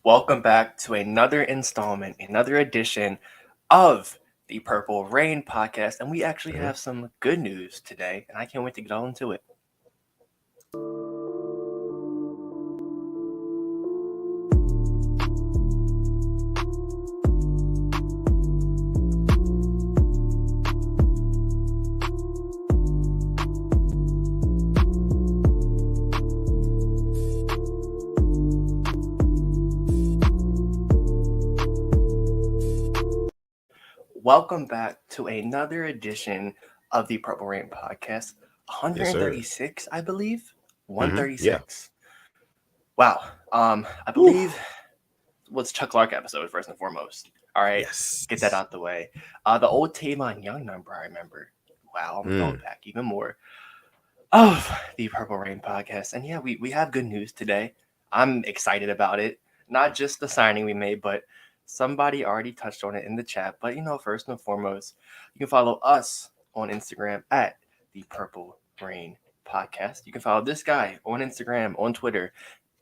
Welcome back to another installment, another edition of the Purple Rain podcast. And we actually have some good news today, and I can't wait to get all into it. Welcome back to another edition of the Purple Rain podcast. 136, I believe. 136. Wow. I believe was Chuck Clark episode first and foremost. All right. Yes. Get that out the way. The old Tavon Young number, I remember. Wow, I'm going back even more of the Purple Rain podcast. And yeah, we have good news today. I'm excited about it. Not just the signing we made, but somebody already touched on it in the chat. But first and foremost, you can follow us on Instagram at the Purple Rain podcast. You can follow this guy on Instagram, on Twitter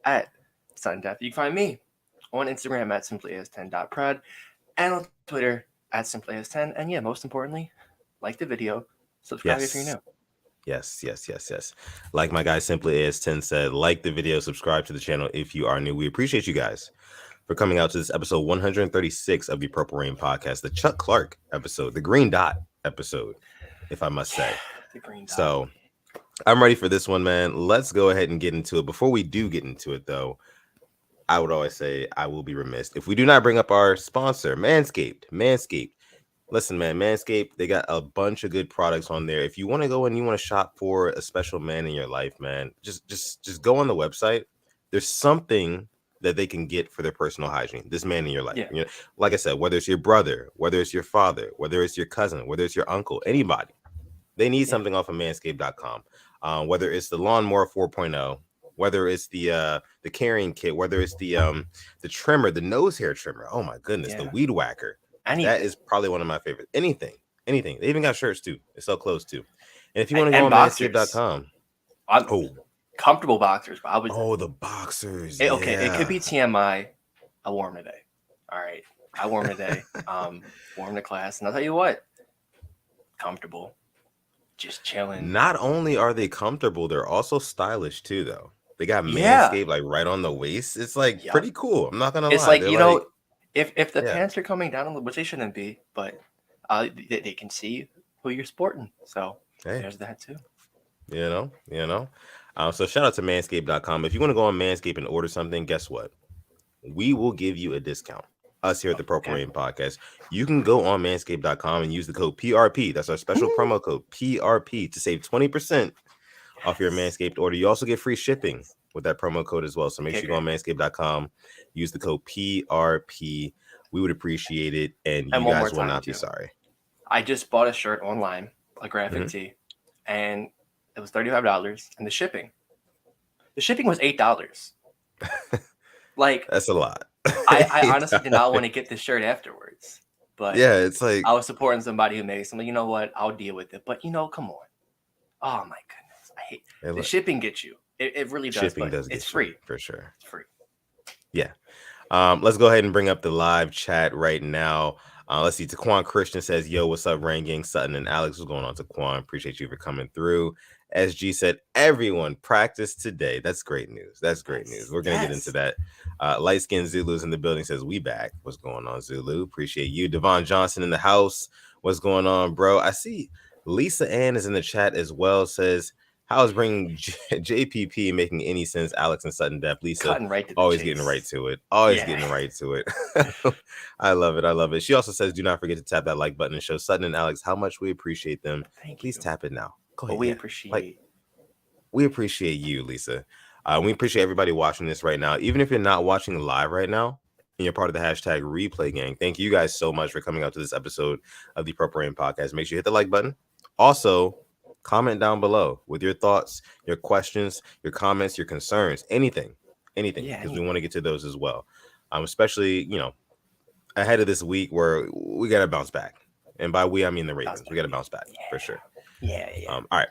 at SunDeath. You can find me on Instagram at simplyas10.prod and on Twitter at simplyas10. And yeah, most importantly, like the video, subscribe if you're new. Yes. Like my guy Simply AS10 said, like the video, subscribe to the channel if you are new. We appreciate you guys for coming out to this episode 136 of the Purple Rain podcast, the Chuck Clark episode, the Green Dot episode, if I must say. The Green Dot. So I'm ready for this one, man. Let's go ahead and get into it. Before we do get into it, though, I would always say I will be remiss if we do not bring up our sponsor, Manscaped. Listen, man, Manscaped, they got a bunch of good products on there. If you want to go and you want to shop for a special man in your life, man, just go on the website. There's something that they can get for their personal hygiene. This man in your life. Yeah. Like I said, whether it's your brother, whether it's your father, whether it's your cousin, whether it's your uncle, anybody, they need something off of manscaped.com. Whether it's the lawnmower 4.0, whether it's the carrying kit, whether it's the trimmer, the nose hair trimmer. Oh my goodness, the weed whacker. That is probably one of my favorites. Anything. They even got shirts too. They sell clothes too. And if you want to go on manscaped.com, comfortable boxers. But I would. The boxers. Okay, it could be TMI. I wore them today. All right, I wore them today. Wore them to class, and I'll tell you what, comfortable, just chilling. Not only are they comfortable, they're also stylish too, though. They got Manscaped like right on the waist. It's like pretty cool. I'm not gonna lie. It's like if the pants are coming down, which they shouldn't be, but they can see who you're sporting. So there's that too. So shout out to manscaped.com. If you want to go on Manscaped and order something, guess what? We will give you a discount. Us here at the Purple Rain podcast. You can go on manscaped.com and use the code PRP. That's our special promo code PRP to save 20% off your Manscaped order. You also get free shipping with that promo code as well. So make sure you go on manscaped.com, use the code PRP. We would appreciate it, and you guys will not be sorry. I just bought a shirt online, a graphic tee, and it was $35, and the shipping was $8. Like, that's a lot. I honestly did not want to get the shirt afterwards, but it's like I was supporting somebody who made something. You know what? I'll deal with it. But come on. Oh my goodness, I hate the shipping. Gets you. It really does. Shipping does. It's free for sure. It's free. Yeah. Let's go ahead and bring up the live chat right now. Let's see. Taquan Christian says, "Yo, what's up, Rain Gang? Sutton and Alex, what's going on, Taquan? Appreciate you for coming through." SG said, "Everyone practiced today." That's great news. We're gonna get into that. Light skinned Zulu's in the building says, "We back." What's going on, Zulu? Appreciate you. Devon Johnson in the house. What's going on, bro? I see Lisa Ann is in the chat as well. Says, "How is bringing JPP making any sense?" Alex and Sutton Death. Lisa always getting right to it. Getting right to it. I love it. She also says, "Do not forget to tap that like button and show Sutton and Alex how much we appreciate them. Please tap it now." Go ahead. We appreciate you, Lisa. We appreciate everybody watching this right now. Even if you're not watching live right now and you're part of the hashtag replay gang, thank you guys so much for coming out to this episode of the Purple Rain podcast. Make sure you hit the like button. Also, comment down below with your thoughts, your questions, your comments, your concerns, anything, because we want to get to those as well. Especially, ahead of this week where we got to bounce back. And by we, I mean the Ravens. We got to bounce back for sure. Yeah. All right.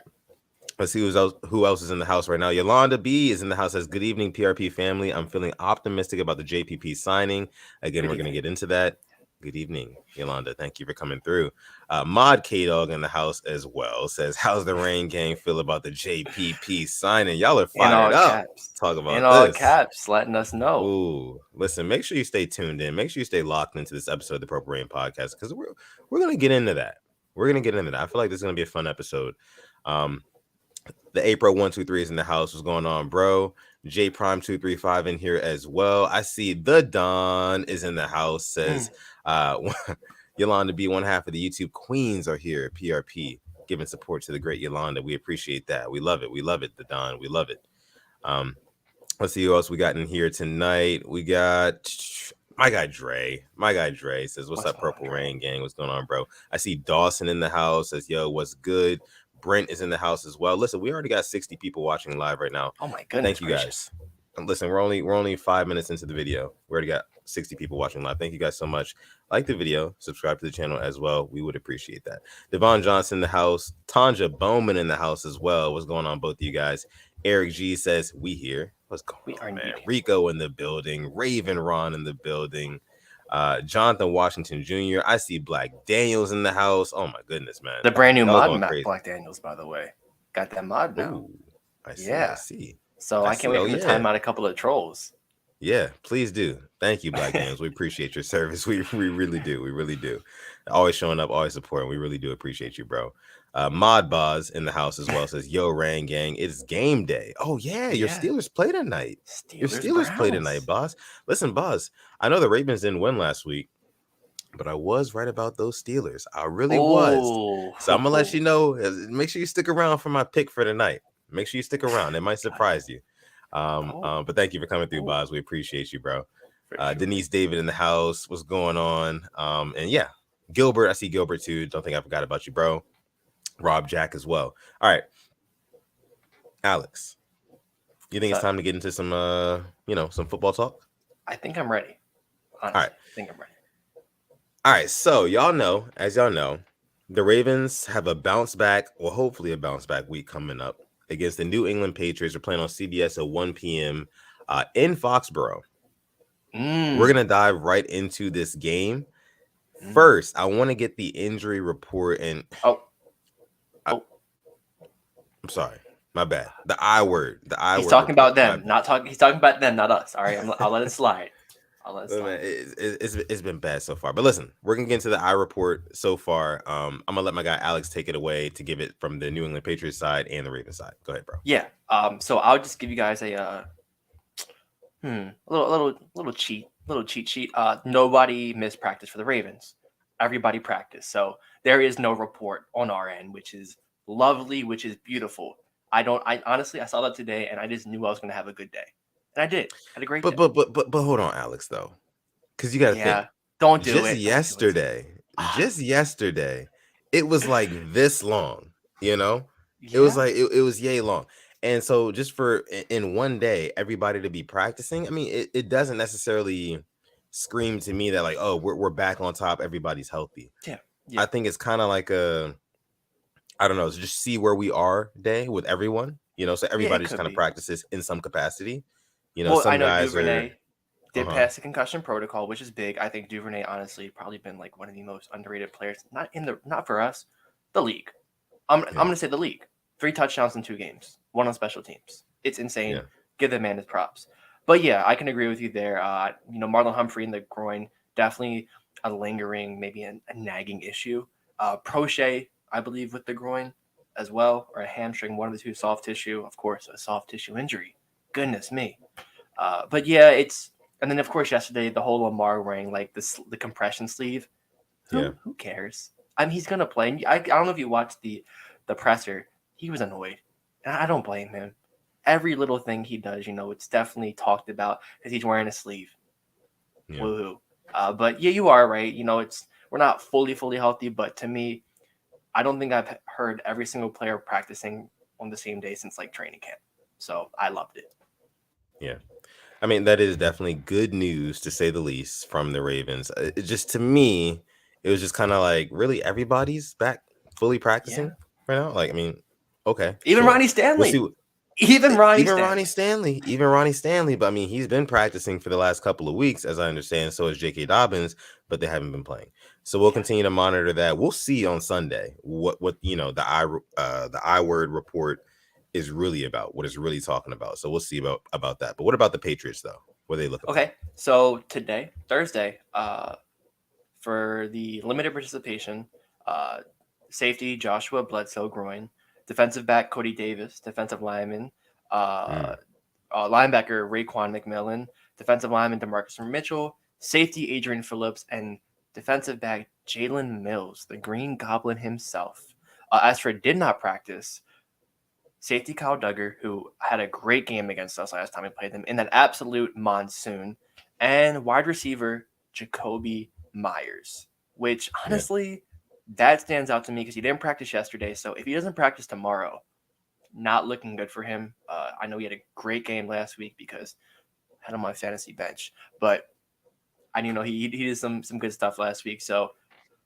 Let's see who else is in the house right now. Yolanda B is in the house. Says, good evening, PRP family. I'm feeling optimistic about the JPP signing. Again, Good we're going to evening. get into that. Good evening, Yolanda. Thank you for coming through. Mod K-Dog in the house as well says, how's the Rain Gang feel about the JPP signing? Y'all are In fired all up. caps. Talk In about all this. caps, letting us know. Ooh, listen, make sure you stay tuned in. Make sure you stay locked into this episode of the Purple Rain podcast because we're going to get into that. We're going to get into that. I feel like this is going to be a fun episode. The April 123 is in the house. What's going on, bro? J Prime 235 in here as well. I see the Don is in the house. Says Yolanda B, one half of the YouTube queens are here. PRP giving support to the great Yolanda. We appreciate that. We love it. We love it. The Don. We love it. Let's see who else we got in here tonight. We got my guy Dre. My guy Dre says, "What's up, going on, Purple Dre? Rain Gang? What's going on, bro?" I see Dawson in the house. Says, "Yo, what's good?" Brent is in the house as well. Listen, we already got 60 people watching live right now. Oh my goodness Thank you gracious. guys. And listen, we're only 5 minutes into the video. We already got 60 people watching live. Thank you guys so much. Like the video, subscribe to the channel as well. We would appreciate that. Devon Johnson in the house. Tanja Bowman in the house as well. What's going on, both of you guys? Eric G says, we here. What's going We are on, man? indeed. Rico in the building. Raven Ron in the building. Jonathan Washington Jr. I see Black Daniels in the house. Oh my goodness, man. The brand new Y'all mod going map, crazy. Black Daniels, by the way. Got that mod now. Ooh, I see. Yeah. I see. So I can't wait for him to time out a couple of trolls. Yeah, please do. Thank you, Black Daniels. We appreciate your service. We really do. We really do. Always showing up, always supporting. We really do appreciate you, bro. Mod Boz in the house as well says, "Yo, Rang Gang, it's game day." Oh yeah, your Steelers play tonight. Your Steelers play tonight, boss. Listen, Boz. I know the Ravens didn't win last week, but I was right about those Steelers. I really was. So I'm gonna let you know. Make sure you stick around for my pick for tonight. Make sure you stick around. It might surprise you. But thank you for coming through, Boz. We appreciate you, bro. Sure. Denise David in the house. What's going on? And yeah, Gilbert. I see Gilbert too. Don't think I forgot about you, bro. Rob Jack as well. All right, Alex. You think it's time to get into some some football talk? I think I'm ready. Honestly, all right. I think I'm ready. All right, so as y'all know, the Ravens have a bounce back, or hopefully a bounce back week coming up against the New England Patriots. They're playing on CBS at 1 p.m. In Foxborough. We're gonna dive right into this game. First, I want to get the injury report and I'm sorry, my bad. The I word. He's talking about them, not talking. He's talking about them, not us. All right, I'll let it slide. It's been bad so far, but listen, we're gonna get into the I report so far. I'm gonna let my guy Alex take it away to give it from the New England Patriots side and the Ravens side. Go ahead, bro. Yeah. So I'll just give you guys a little cheat sheet. Nobody missed practice for the Ravens. Everybody practiced. So there is no report on our end, which is lovely, which is beautiful. I honestly, I saw that today and I just knew I was going to have a good day. And I did. Had a great day. But hold on, Alex, though. Because you got to think. Don't do it. Just yesterday, it was like this long, It was like, it was yay long. And so just for in one day, everybody to be practicing, I mean, it doesn't necessarily scream to me that like, oh, we're back on top. Everybody's healthy. Yeah. I think it's kind of like I don't know, just see where we are day with everyone, so everybody just kind of practices in some capacity. Some I know guys Duvernay did pass the concussion protocol, which is big. I think Duvernay honestly probably been like one of the most underrated players, not for us, the league. I'm gonna say the league. 3 touchdowns in 2 games, 1 on special teams. It's insane. Yeah. Give the man his props. But yeah, I can agree with you there. Marlon Humphrey in the groin, definitely a lingering, maybe a nagging issue. Prochet, I believe, with the groin as well, or a hamstring, one of the 2, soft tissue. Of course, a soft tissue injury. Goodness me. But yeah, and then of course yesterday the whole Lamar wearing like the compression sleeve. Who cares? I mean, he's gonna play. I don't know if you watched the presser. He was annoyed, and I don't blame him. Every little thing he does, it's definitely talked about because he's wearing a sleeve. Yeah. Woohoo! But yeah, you are right. We're not fully healthy, but to me, I don't think I've heard every single player practicing on the same day since like training camp. So I loved it. Yeah. I mean, that is definitely good news to say the least from the Ravens. It just, to me, it was just kind of like, really, everybody's back fully practicing right now? Like, I mean, Okay, Even sure. Ronnie We'll see. Stanley. Even Ronnie Even Ronnie Stanley. Stanley, but I mean, he's been practicing for the last couple of weeks, as I understand. So is J.K. Dobbins, but they haven't been playing. So we'll continue to monitor that. We'll see on Sunday what the I word report is really about, what it's really talking about. So we'll see about that. But what about the Patriots though? What are they looking Okay, so today, Thursday, for the limited participation, safety Joshua Bledsoe groin, defensive back Cody Davis, defensive lineman, for? linebacker Raekwon McMillan, defensive lineman DeMarcus Mitchell, safety Adrian Phillips, and defensive back Jalen Mills, the Green Goblin himself. As for did not practice, safety Kyle Duggar, who had a great game against us last time we played them in that absolute monsoon, and wide receiver Jacoby Myers, which Yeah. honestly, that stands out to me because he didn't practice yesterday. So if he doesn't practice tomorrow, not looking good for him. I know he had a great game last week because I had him on my fantasy bench, but I know he did some good stuff last week. So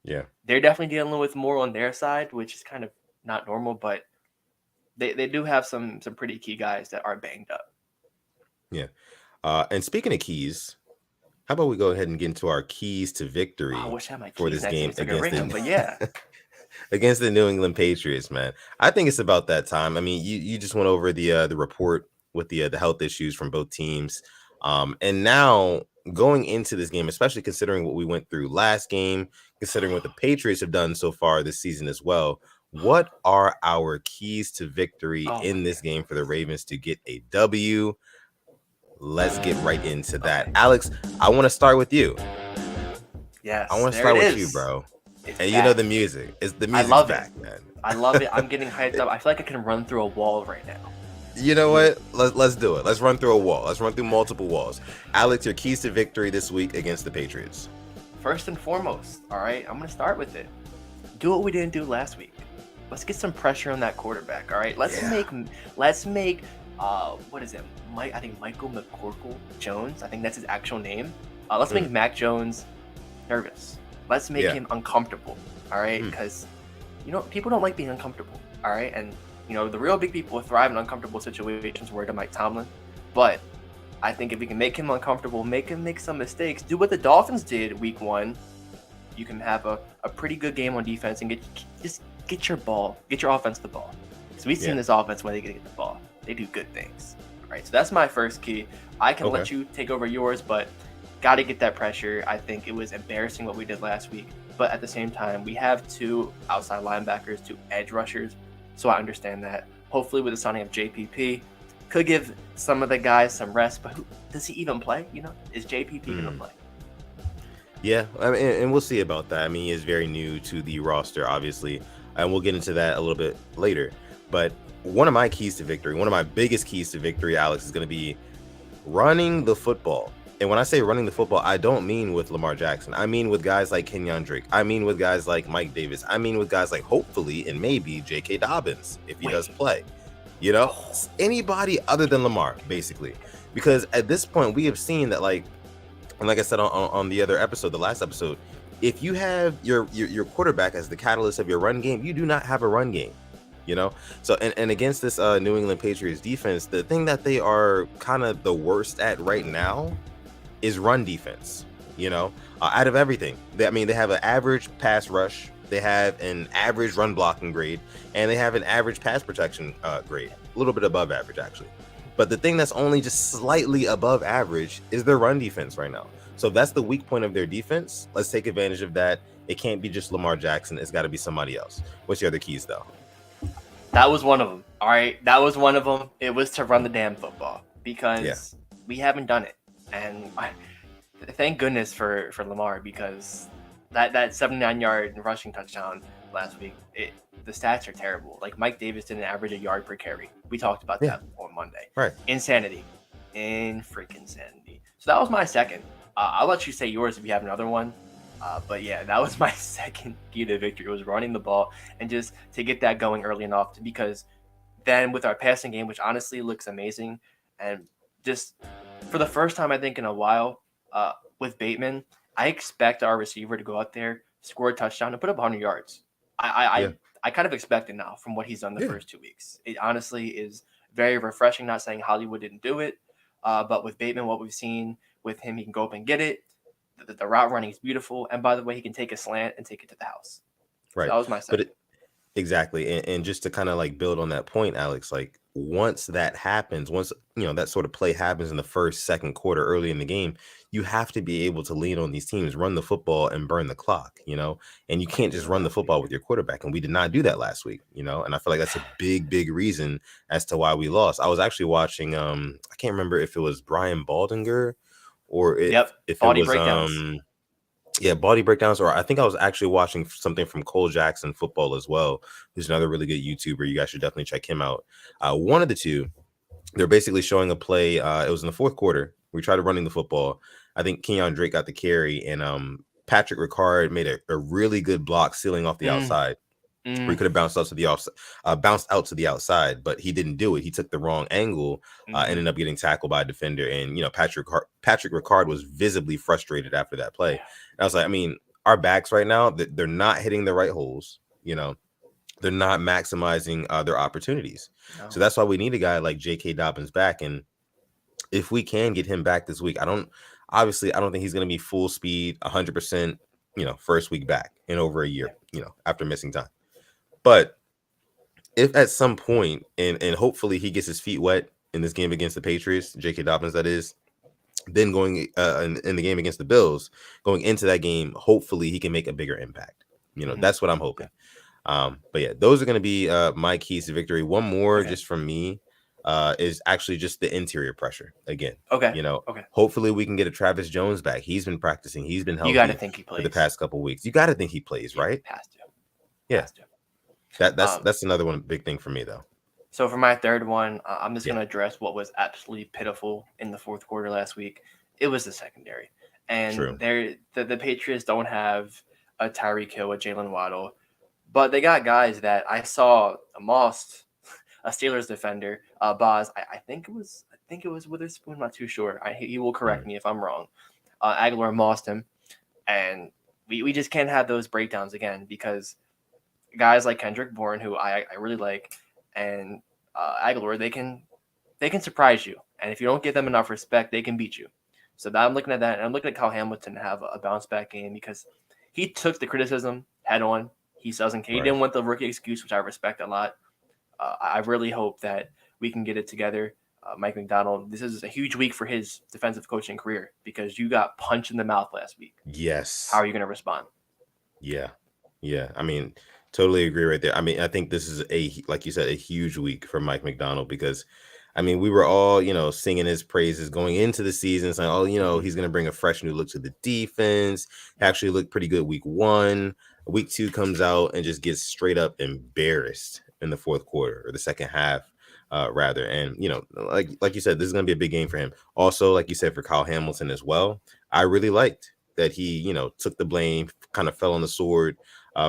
Yeah. they're definitely dealing with more on their side, which is kind of not normal, but they do have some pretty key guys that are banged up. Yeah. And speaking of keys, how about we go ahead and get into our keys to Oh, I victory wish I had my for keys this next to game me so I could against ring them, but yeah. against the New England Patriots, man. I think it's about that time. I mean, you just went over the report with the health issues from both teams. And now going into this game, especially considering what we went through last game, considering what the Patriots have done so far this season as well, what are our keys to victory Oh in my this god. game for the Ravens to get a W? Let's get right into that. Okay. Alex, I want to start with you. I Yes, want to there it start with you, is. bro. It's And you know back. the music. The I music's love it. back, man. I love it. I'm getting hyped up. I feel like I can run through a wall right now. You know Yeah. what? Let's do it. Let's run through a wall. Let's run through multiple walls. Alex, your keys to victory this week against the Patriots. First and foremost, all right, I'm going to start with it. Do what we didn't do last week. Let's get some pressure on that quarterback, all right? Let's make what is it? I think Michael McCorkle Jones, I think that's his actual name. Let's make Mac Jones nervous. Let's make him uncomfortable, all right? Because people don't like being uncomfortable, all right? And the real big people thrive in uncomfortable situations. Word to Mike Tomlin, but I think if we can make him uncomfortable, make him make some mistakes, do what the Dolphins did week 1, you can have a pretty good game on defense and get your offense the ball. Because we've seen this offense when they get the ball, they do good things. All right, so that's my first key. I can let you take over yours, but got to get that pressure. I think it was embarrassing what we did last week, but at the same time, we have 2 outside linebackers, 2 edge rushers, so I understand that. Hopefully, with the signing of JPP, could give some of the guys some rest, but does he even play? Is JPP going to play? Yeah, I mean, and we'll see about that. I mean, he is very new to the roster, obviously, and we'll get into that a little bit later. But one of my keys to victory, one of my biggest keys to victory, Alex, is going to be running the football. And when I say running the football, I don't mean with Lamar Jackson. I mean with guys like Kenyon Drake. I mean with guys like Mike Davis. I mean with guys like, hopefully, and maybe J.K. Dobbins, if he does play. Anybody other than Lamar, basically. Because at this point, we have seen that, and like I said on the other episode, the last episode, if you have your quarterback as the catalyst of your run game, you do not have a run game. So and against this New England Patriots defense, the thing that they are kind of the worst at right now is run defense. Out of everything, they have an average pass rush, they have an average run blocking grade, and they have an average pass protection grade, a little bit above average actually. But the thing that's only just slightly above average is their run defense right now. So if that's the weak point of their defense, let's take advantage of that. It can't be just Lamar Jackson. It's got to be somebody else. What's your other keys, though? That was one of them. All right. That was one of them. It was to run the damn football because we haven't done it. And thank goodness for Lamar, because that 79-yard rushing touchdown last week, the stats are terrible. Like Mike Davis didn't average a yard per carry. We talked about that on Monday. Right. Insanity. In freaking insanity. So that was my second. I'll let you say yours if you have another one. But yeah, that was my second key to victory, was running the ball and just to get that going early enough, because then with our passing game, which honestly looks amazing, and just for the first time I think in a while, with Bateman, I expect our receiver to go out there, score a touchdown, and put up 100 yards. I I kind of expect it now from what he's done the Yeah. first 2 weeks. It honestly is very refreshing. Not saying Hollywood didn't do it, but with Bateman, what we've seen with him, he can go up and get it. The route running is beautiful, and by the way, he can take a slant and take it to the house. So Right. that was my But second. exactly. And just to kind of like build on that point, Alex, like once that happens, once that sort of play happens in the first, second quarter, early in the game, you have to be able to lean on these teams, run the football and burn the clock, and you can't just run the football with your quarterback. And we did not do that last week, and I feel like that's a big, big reason as to why we lost. I was actually watching, I can't remember if it was Brian Baldinger or Yep, if it body was breakdowns. yeah, body breakdowns, or I think I was actually watching something from Cole Jackson Football as well, who's another really good YouTuber. You guys should definitely check him out. One of the two, they're basically showing a play. It was in the fourth quarter. We tried running the football. I think Kenyon Drake got the carry, and Patrick Ricard made a really good block sealing off the outside. Where he could have bounced out to the outside, but he didn't do it. He took the wrong angle, ended up getting tackled by a defender, and Patrick Ricard was visibly frustrated after that play. Yeah. And I was like, I mean, our backs right now, they're not hitting the right holes. They're not maximizing their opportunities. No. So that's why we need a guy like J.K. Dobbins back. And if we can get him back this week, I don't think he's going to be full speed, 100%. First week back in over a year. After missing time. But if at some point, and hopefully he gets his feet wet in this game against the Patriots, J.K. Dobbins, that is, then going in the game against the Bills, going into that game, hopefully he can make a bigger impact. That's what I'm hoping. But yeah, those are going to be my keys to victory. One more just from me is actually just the interior pressure again. Okay. Hopefully we can get a Travis Jones back. He's been practicing. He's been healthy. You got to think he plays for the past couple weeks. You got to think he plays, right? Has to. Yeah. Has to. That's another one big thing for me though. So for my third one, I'm just going to address what was absolutely pitiful in the fourth quarter last week. It was the secondary, and the Patriots don't have a Tyreek Hill, a Jalen Waddle, but they got guys that I saw Moss, a Steelers defender, Boz. I think it was Witherspoon. I'm not too sure. He will correct me if I'm wrong. Aguilar mossed him, and we just can't have those breakdowns again because guys like Kendrick Bourne, who I really like, and Aguilar, they can surprise you, and if you don't give them enough respect, they can beat you. So now I'm looking at that, and I'm looking at Kyle Hamilton have a bounce back game because he took the criticism head on. He doesn't care. He didn't want the rookie excuse, which I respect a lot. I really hope that we can get it together. Mike Macdonald, this is a huge week for his defensive coaching career because you got punched in the mouth last week. Yes. How are you going to respond? Yeah. I mean, totally agree right there. I mean, I think this is like you said, a huge week for Mike Macdonald because, I mean, we were all, singing his praises going into the season, saying, oh, he's going to bring a fresh new look to the defense. He actually looked pretty good week one. Week two comes out and just gets straight up embarrassed in the fourth quarter or the second half, rather. And, like you said, this is going to be a big game for him. Also, like you said, for Kyle Hamilton as well, I really liked that he, took the blame, kind of fell on the sword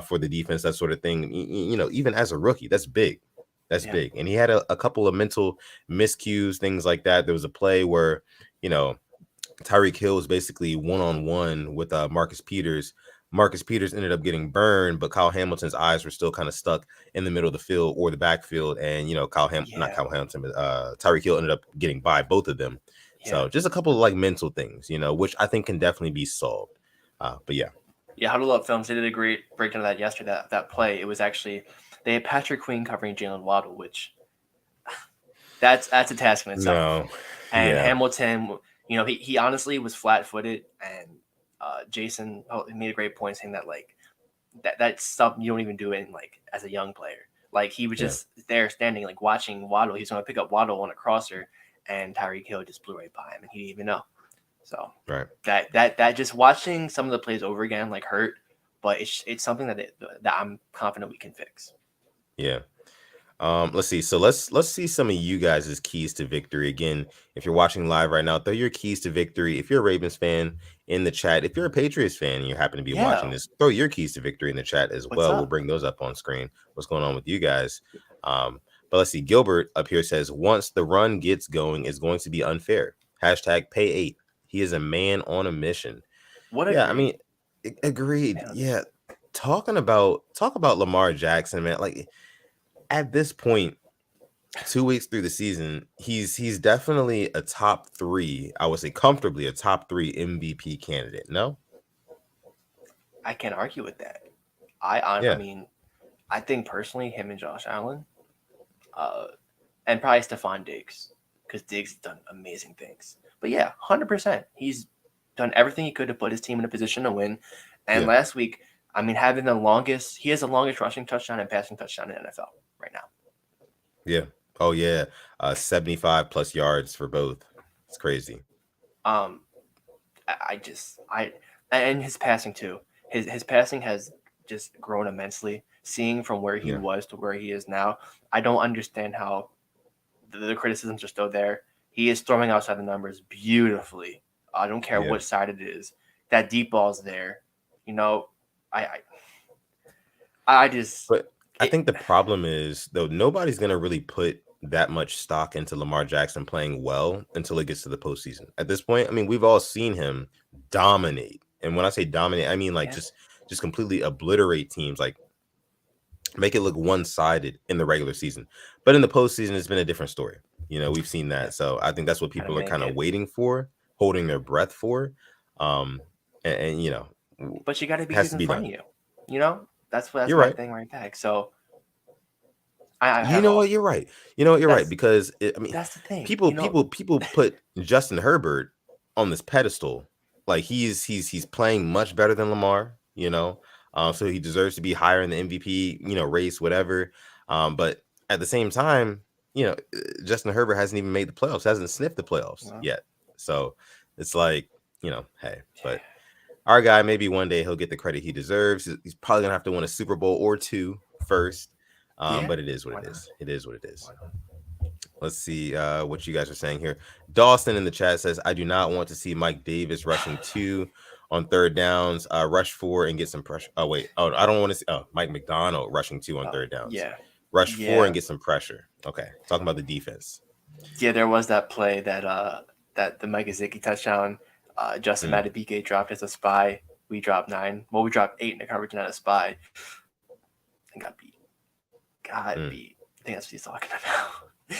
for the defense, that sort of thing. Even as a rookie, that's big. That's big. And he had a couple of mental miscues, things like that. There was a play where, Tyreek Hill was basically one-on-one with Marcus Peters. Marcus Peters ended up getting burned, but Kyle Hamilton's eyes were still kind of stuck in the middle of the field or the backfield. And, not Kyle Hamilton, but Tyreek Hill ended up getting by both of them. Yeah. So just a couple of like mental things, which I think can definitely be solved. But yeah. Yeah, Huddle Up Films, they did a great breakdown of that yesterday, that play. It was actually, they had Patrick Queen covering Jalen Waddle, which that's a task in itself. No. And Hamilton, he honestly was flat-footed, and Jason made a great point saying that, like, that's stuff you don't even do it like as a young player. Like, he was just there standing, like, watching Waddle. He's going to pick up Waddle on a crosser, and Tyreek Hill just blew right by him, and he didn't even know. So that just watching some of the plays over again like hurt, but it's something that I'm confident we can fix. Yeah. Let's see. So let's see some of you guys' keys to victory. Again, if you're watching live right now, throw your keys to victory. If you're a Ravens fan, in the chat. If you're a Patriots fan and you happen to be watching this, throw your keys to victory in the chat as well. We'll bring those up on screen. What's going on with you guys? But let's see. Gilbert up here says, once the run gets going, it's going to be unfair. Hashtag pay 8. He is a man on a mission. What? Yeah, I mean, agreed. Yeah, talk about Lamar Jackson, man. Like at this point, 2 weeks through the season, he's definitely a top three. I would say comfortably a top three MVP candidate. No, I can't argue with that. I yeah, mean, I think personally, him and Josh Allen, uh, and probably Stephon Diggs, because Diggs has done amazing things. But yeah, 100%. He's done everything he could to put his team in a position to win. And yeah, last week, I mean, he has the longest rushing touchdown and passing touchdown in NFL right now. yeah. Oh yeah, 75 plus yards for both. It's crazy. Um, I just and his passing too. His passing has just grown immensely. Seeing from where he Yeah, was to where he is now, I don't understand how the criticisms are still there. He is throwing outside the numbers beautifully. I don't care yeah. which side it is. That deep ball's there. You know, I I just But I it, think the problem is though nobody's gonna really put that much stock into Lamar Jackson playing well until it gets to the postseason. At this point, I mean, we've all seen him dominate, and when I say dominate, I mean like yeah, just completely obliterate teams, like make it look one-sided in the regular season. But in the postseason, it's been a different story. We've seen yeah, that. So I think that's what gotta people are make kind of it. waiting for, holding their breath for. Um, and But you got to it beat has who's to in be front done. of you. That's You're my right. thing right back. So I You have know all. what? You're right. You know what? You're right That's because I mean, that's the thing. people put Justin Herbert on this pedestal. Like he's playing much better than Lamar. So he deserves to be higher in the MVP. Race, whatever. But at the same time, Justin Herbert hasn't even made the playoffs. Hasn't sniffed the playoffs Well, yet. So it's like hey, but our guy, maybe one day he'll get the credit he deserves. He's probably gonna have to win a Super Bowl or two first. yeah. But it is what Why it not? is. It is what it is. Why not? Let's see what you guys are saying here. Dawson in the chat says, I do not want to see Mike Davis rushing two on third downs. Rush four and get some pressure. Oh, wait. Oh, I don't want to see Mike McDonald rushing two on third downs. Yeah, Rush four yeah, and get some pressure. Okay. Talking about the defense. yeah. There was that play that the Mike Gesicki touchdown. Justin Mm, Madubuike dropped as a spy. We dropped 9. Well, we dropped 8 in the coverage and had a spy. And got beat. Got mm, beat. I think that's what he's talking about.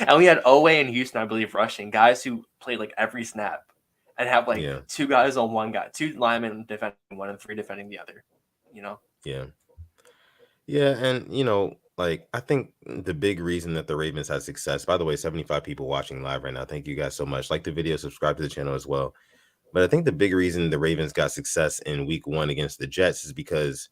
And we had Owe and Houston, I believe, rushing guys who played like every snap, and have like yeah. 2 guys on 1 guy, 2 linemen defending one and 3 defending the other. You know. Yeah. Yeah. And, like, I think the big reason that the Ravens had success, by the way, 75 people watching live right now. Thank you guys so much. Like the video, subscribe to the channel as well. But I think the big reason the Ravens got success in week one against the Jets is because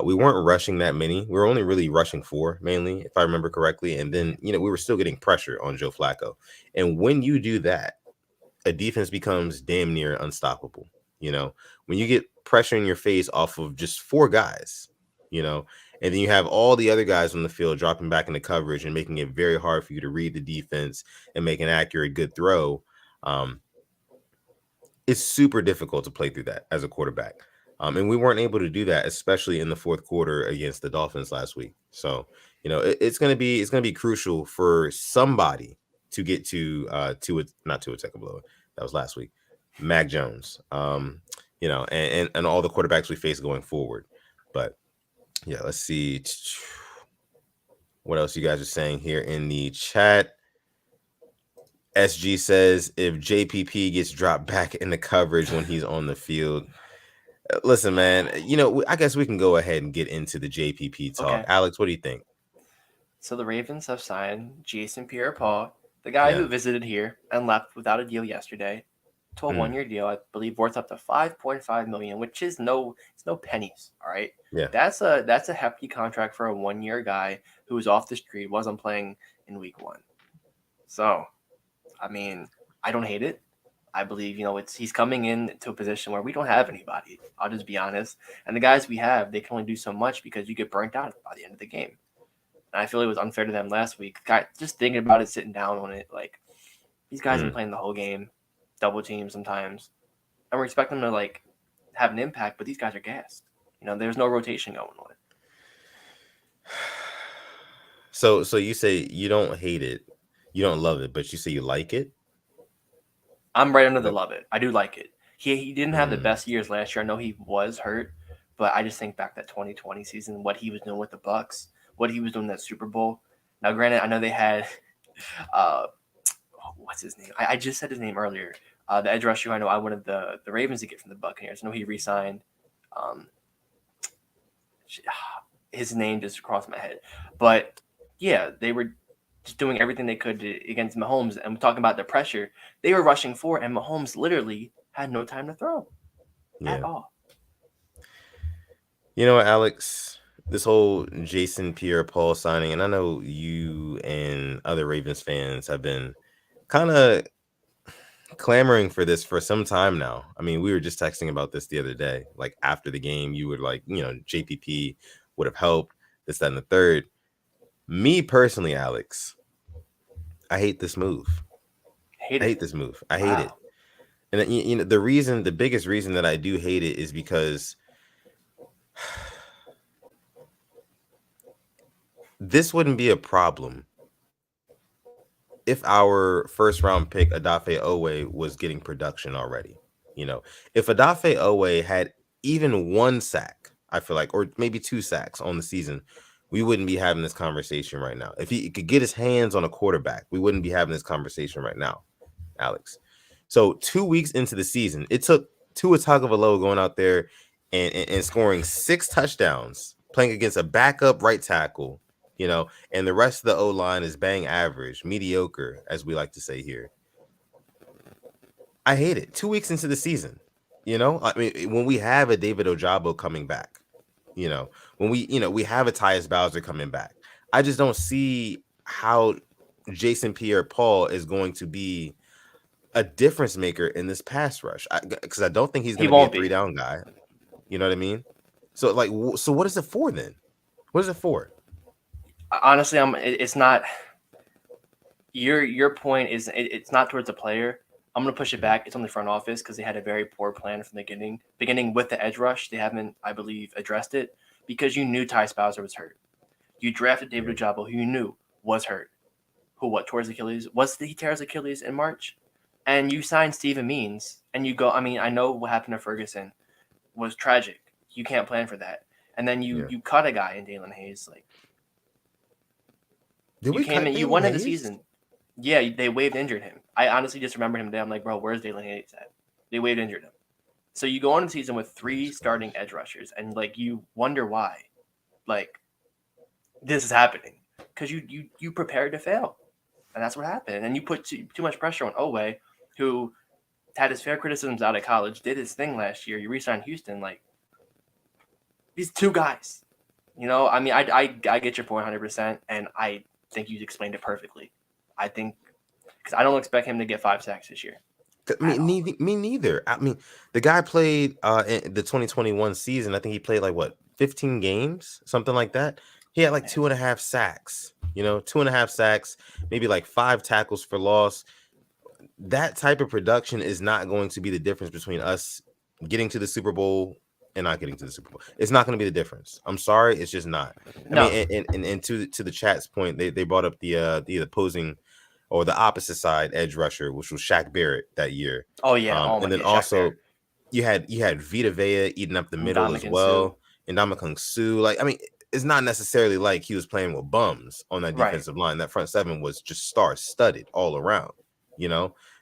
we weren't rushing that many. We were only really rushing 4 mainly, if I remember correctly. And then, we were still getting pressure on Joe Flacco. And when you do that, a defense becomes damn near unstoppable. When you get pressure in your face off of just 4 guys, and then you have all the other guys on the field dropping back into coverage and making it very hard for you to read the defense and make an accurate, good throw. It's super difficult to play through that as a quarterback. And we weren't able to do that, especially in the fourth quarter against the Dolphins last week. So, it's gonna be crucial for somebody to get to it, not to a Tagovailoa. That was last week. Mac Jones. And all the quarterbacks we face going forward. But yeah, let's see what else you guys are saying here in the chat. SG says if JPP gets dropped back in the coverage when he's on the field. Listen, man, I guess we can go ahead and get into the JPP talk. Okay. Alex, what do you think? So the Ravens have signed Jason Pierre-Paul, the guy Yeah. who visited here and left without a deal yesterday, to a Mm, 1-year deal, I believe worth up to $5.5 million, which is it's no pennies. All right, yeah. that's a hefty contract for a 1-year guy who was off the street, wasn't playing in week 1. So, I mean, I don't hate it. I believe he's coming in to a position where we don't have anybody. I'll just be honest, and the guys we have, they can only do so much because you get burnt out by the end of the game. And I feel it was unfair to them last week. Just thinking about it, sitting down on it, like these guys have been Mm. playing the whole game, double team sometimes, and we expect them to like have an impact, but these guys are gassed. There's no rotation going on. So you say you don't hate it, you don't love it, but you say you like it. I'm right under the Like, love it. I do like it. He didn't have the mm, best years last year. I know he was hurt, But I just think back that 2020 season, what he was doing with the Bucks, what he was doing that Super Bowl. Now, granted, I know they had uh, what's his name? I just said his name earlier. The edge rusher I know I wanted the Ravens to get from the Buccaneers. I know he re-signed. Um, his name just crossed my head, but yeah, they were just doing everything they could against Mahomes. And we're talking about the pressure they were rushing for, and Mahomes literally had no time to throw at all. You know what, Alex? This whole Jason Pierre-Paul signing, and I know you and other Ravens fans have been kind of clamoring for this for some time now. I mean, we were just texting about this the other day. Like after the game, you were like, JPP would have helped, this, that, and the third. Me personally, Alex, I hate this move. I hate this move. I hate it. And the biggest reason that I do hate it is because this wouldn't be a problem if our first round pick Odafe Owe was getting production already. If Odafe Owe had even one sack, I feel like, or maybe 2 sacks on the season, we wouldn't be having this conversation right now. If he could get his hands on a quarterback, we wouldn't be having this conversation right now, Alex. So 2 weeks into the season, it took Tua Tagovailoa going out there and scoring 6 touchdowns, playing against a backup right tackle, and the rest of the O-line is bang average, mediocre, as we like to say here. I hate it. 2 weeks into the season, I mean, when we have a David Ojabo coming back, when we have a Tyus Bowser coming back, I just don't see how Jason Pierre-Paul is going to be a difference maker in this pass rush, because I don't think he's going to be a 3-down guy. You know what I mean? So what is it for then? What is it for? Honestly, it's not. Your point is it's not towards the player. I'm gonna push it back. It's on the front office because they had a very poor plan from the beginning with the edge rush. They haven't, I believe, addressed it because you knew Tyus Bowser was hurt. You drafted David Ojabo, who you knew was hurt. Tore his Achilles? Did he tear his Achilles in March? And you signed Steven Means, and you go. I mean, I know what happened to Ferguson was tragic. You can't plan for that. And then you cut a guy in Dalen Hayes. Like, you won in the season. Yeah, they waived injured him. I honestly just remember him today. I'm like, bro, where's Dalen Hayes at? They waived injured him. So you go on the season with 3 starting edge rushers, and like you wonder why, like, this is happening because you prepared to fail, and that's what happened. And you put too much pressure on Owe, who had his fair criticisms out of college, did his thing last year. You re-signed Houston, like these 2 guys. I mean, I get your point 100%, and I think you explained it perfectly. I think because I don't expect him to get 5 sacks this year. Me neither. I mean, the guy played in the 2021 season. I think he played 15 games, something like that. He had 2.5 sacks. 2.5 sacks, maybe 5 tackles for loss. That type of production is not going to be the difference between us getting to the Super Bowl and not getting to the Super Bowl. It's not going to be the difference. I'm sorry, it's just not. No. I mean, and to the chat's point, they brought up the opposing or the opposite side edge rusher, which was Shaq Barrett that year. Oh yeah, and then also you had Vita Vea eating up the middle as well, and Ndamukong Suh. I mean, it's not necessarily like he was playing with bums on that defensive line. That front seven was just star-studded all around.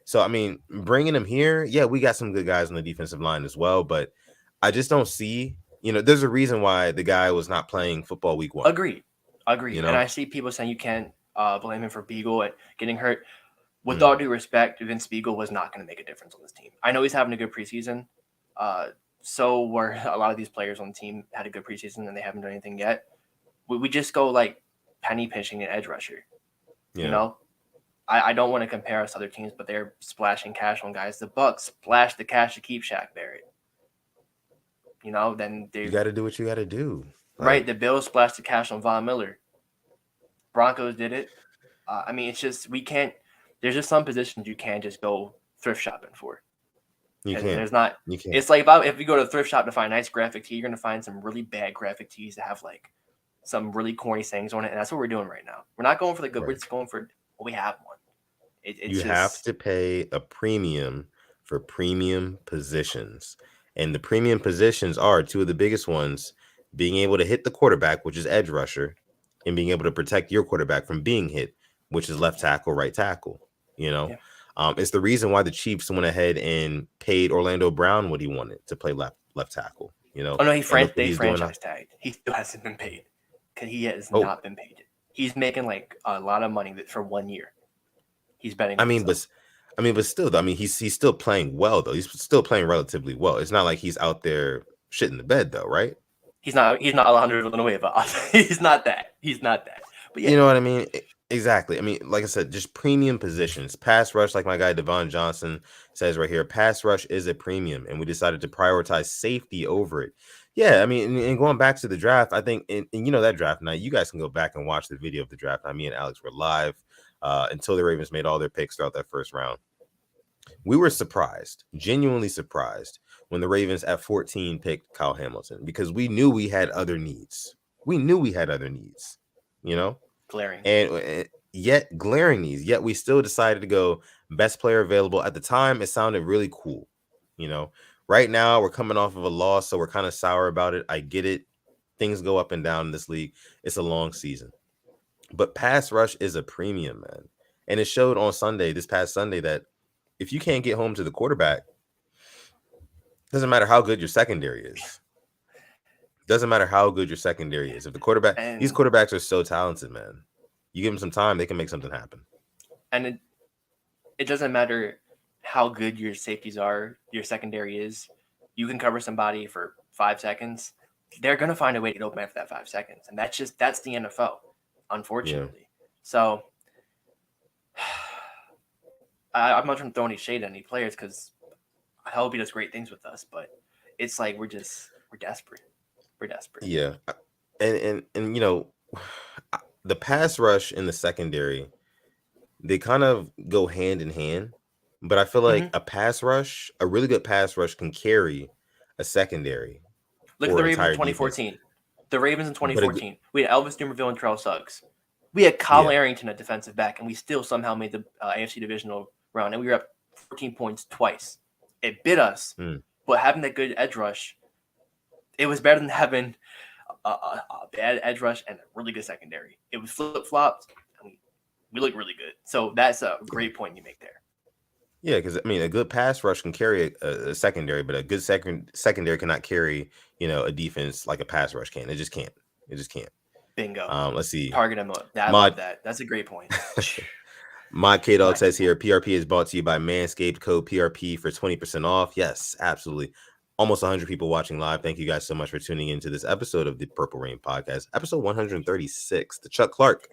So I mean, bringing him here, yeah, we got some good guys on the defensive line as well, but I just don't see. There's a reason why the guy was not playing football week 1. Agreed. And I see people saying you can't blame him for Beagle at getting hurt. With all due respect, Vince Beagle was not going to make a difference on this team. I know he's having a good preseason. So were a lot of these players on the team had a good preseason and they haven't done anything yet. We just go penny pinching an edge rusher. I don't want to compare us to other teams, but they're splashing cash on guys. The Bucks splashed the cash to keep Shaq Barrett. Then you got to do what you got to do. Right. The Bills splashed the cash on Von Miller. Broncos did it. I mean, it's just there's just some positions you can't just go thrift shopping for. You can't. You can't. It's like if you go to a thrift shop to find a nice graphic tee, you're going to find some really bad graphic tees that have some really corny sayings on it. And that's what we're doing right now. We're not going for the good. Right. We're just going for we have one. You have to pay a premium for premium positions. And the premium positions are two of the biggest ones: being able to hit the quarterback, which is edge rusher, and being able to protect your quarterback from being hit, which is left tackle, right tackle. You know, Yeah. it's the reason why the Chiefs went ahead and paid Orlando Brown what he wanted to play left tackle. You know, Oh no, and look what they he's doing now. franchise tagged. He still hasn't been paid because he has Oh, not been paid. He's making like a lot of money for 1 year. He's betting I on mean, himself. but still, though, I mean, he's still playing well though. He's still playing relatively well. It's not like he's out there shit in the bed though, right? He's not Alejandro Villanueva. He's not that. He's not that. But yeah, You know what I mean? Exactly. I mean, like I said, just premium positions. Pass rush, like my guy Devon Johnson says right here, pass rush is a premium, and we decided to prioritize safety over it. Yeah, I mean, and going back to the draft, I think, and you know, that draft night, you guys can go back and watch the video of the draft night. Me and Alex were live until the Ravens made all their picks throughout that first round. We were surprised, genuinely surprised, when the Ravens at 14 picked Kyle Hamilton, because we knew we had other needs. We knew we had other needs, you know? glaring. And yet glaring needs, yet we still decided to go best player available. At the time, it sounded really cool. You know, right now we're coming off of a loss, so we're kind of sour about it. I get it. Things go up and down in this league. It's a long season. But pass rush is a premium, man. And it showed on Sunday, this past Sunday, that if you can't get home to the quarterback, doesn't matter how good your secondary is. Doesn't matter how good your secondary is. If the quarterback, these And quarterbacks are so talented, man. You give them some time, they can make something happen. and it doesn't matter how good your safeties are, your secondary is. You can cover somebody for 5 seconds. They're gonna find a way to get open after that 5 seconds, and that's the NFL, unfortunately. Yeah. So I'm not trying to throw any shade at any players because I hope he does great things with us, but it's like we're desperate. We're desperate. Yeah. And you know, the pass rush and the secondary, they kind of go hand in hand. But I feel like a really good pass rush can carry a secondary Look at or the an Ravens in entire defense. 2014. The Ravens in But 2014. We had Elvis Dumerville and Terrell Suggs. We had Kyle yeah, Arrington at defensive back, and we still somehow made the AFC divisional round, and we were up 14 points twice. It bit us, but having that good edge rush, it was better than having a bad edge rush and a really good secondary. It was flip-flopped, and we looked really good. So that's a great point you make there. yeah, because I mean, a good pass rush can carry a secondary, but a good secondary cannot carry, you know, a defense like a pass rush can. It just can't. It just can't. Bingo. Let's see. Target him up. I love that. That's a great point. Mod K Dog says here, PRP is brought to you by Manscaped. Code PRP for 20% off. Yes, absolutely. Almost 100 people watching live. Thank you guys so much for tuning into this episode of the Purple Rain Podcast, episode 136, the Chuck Clark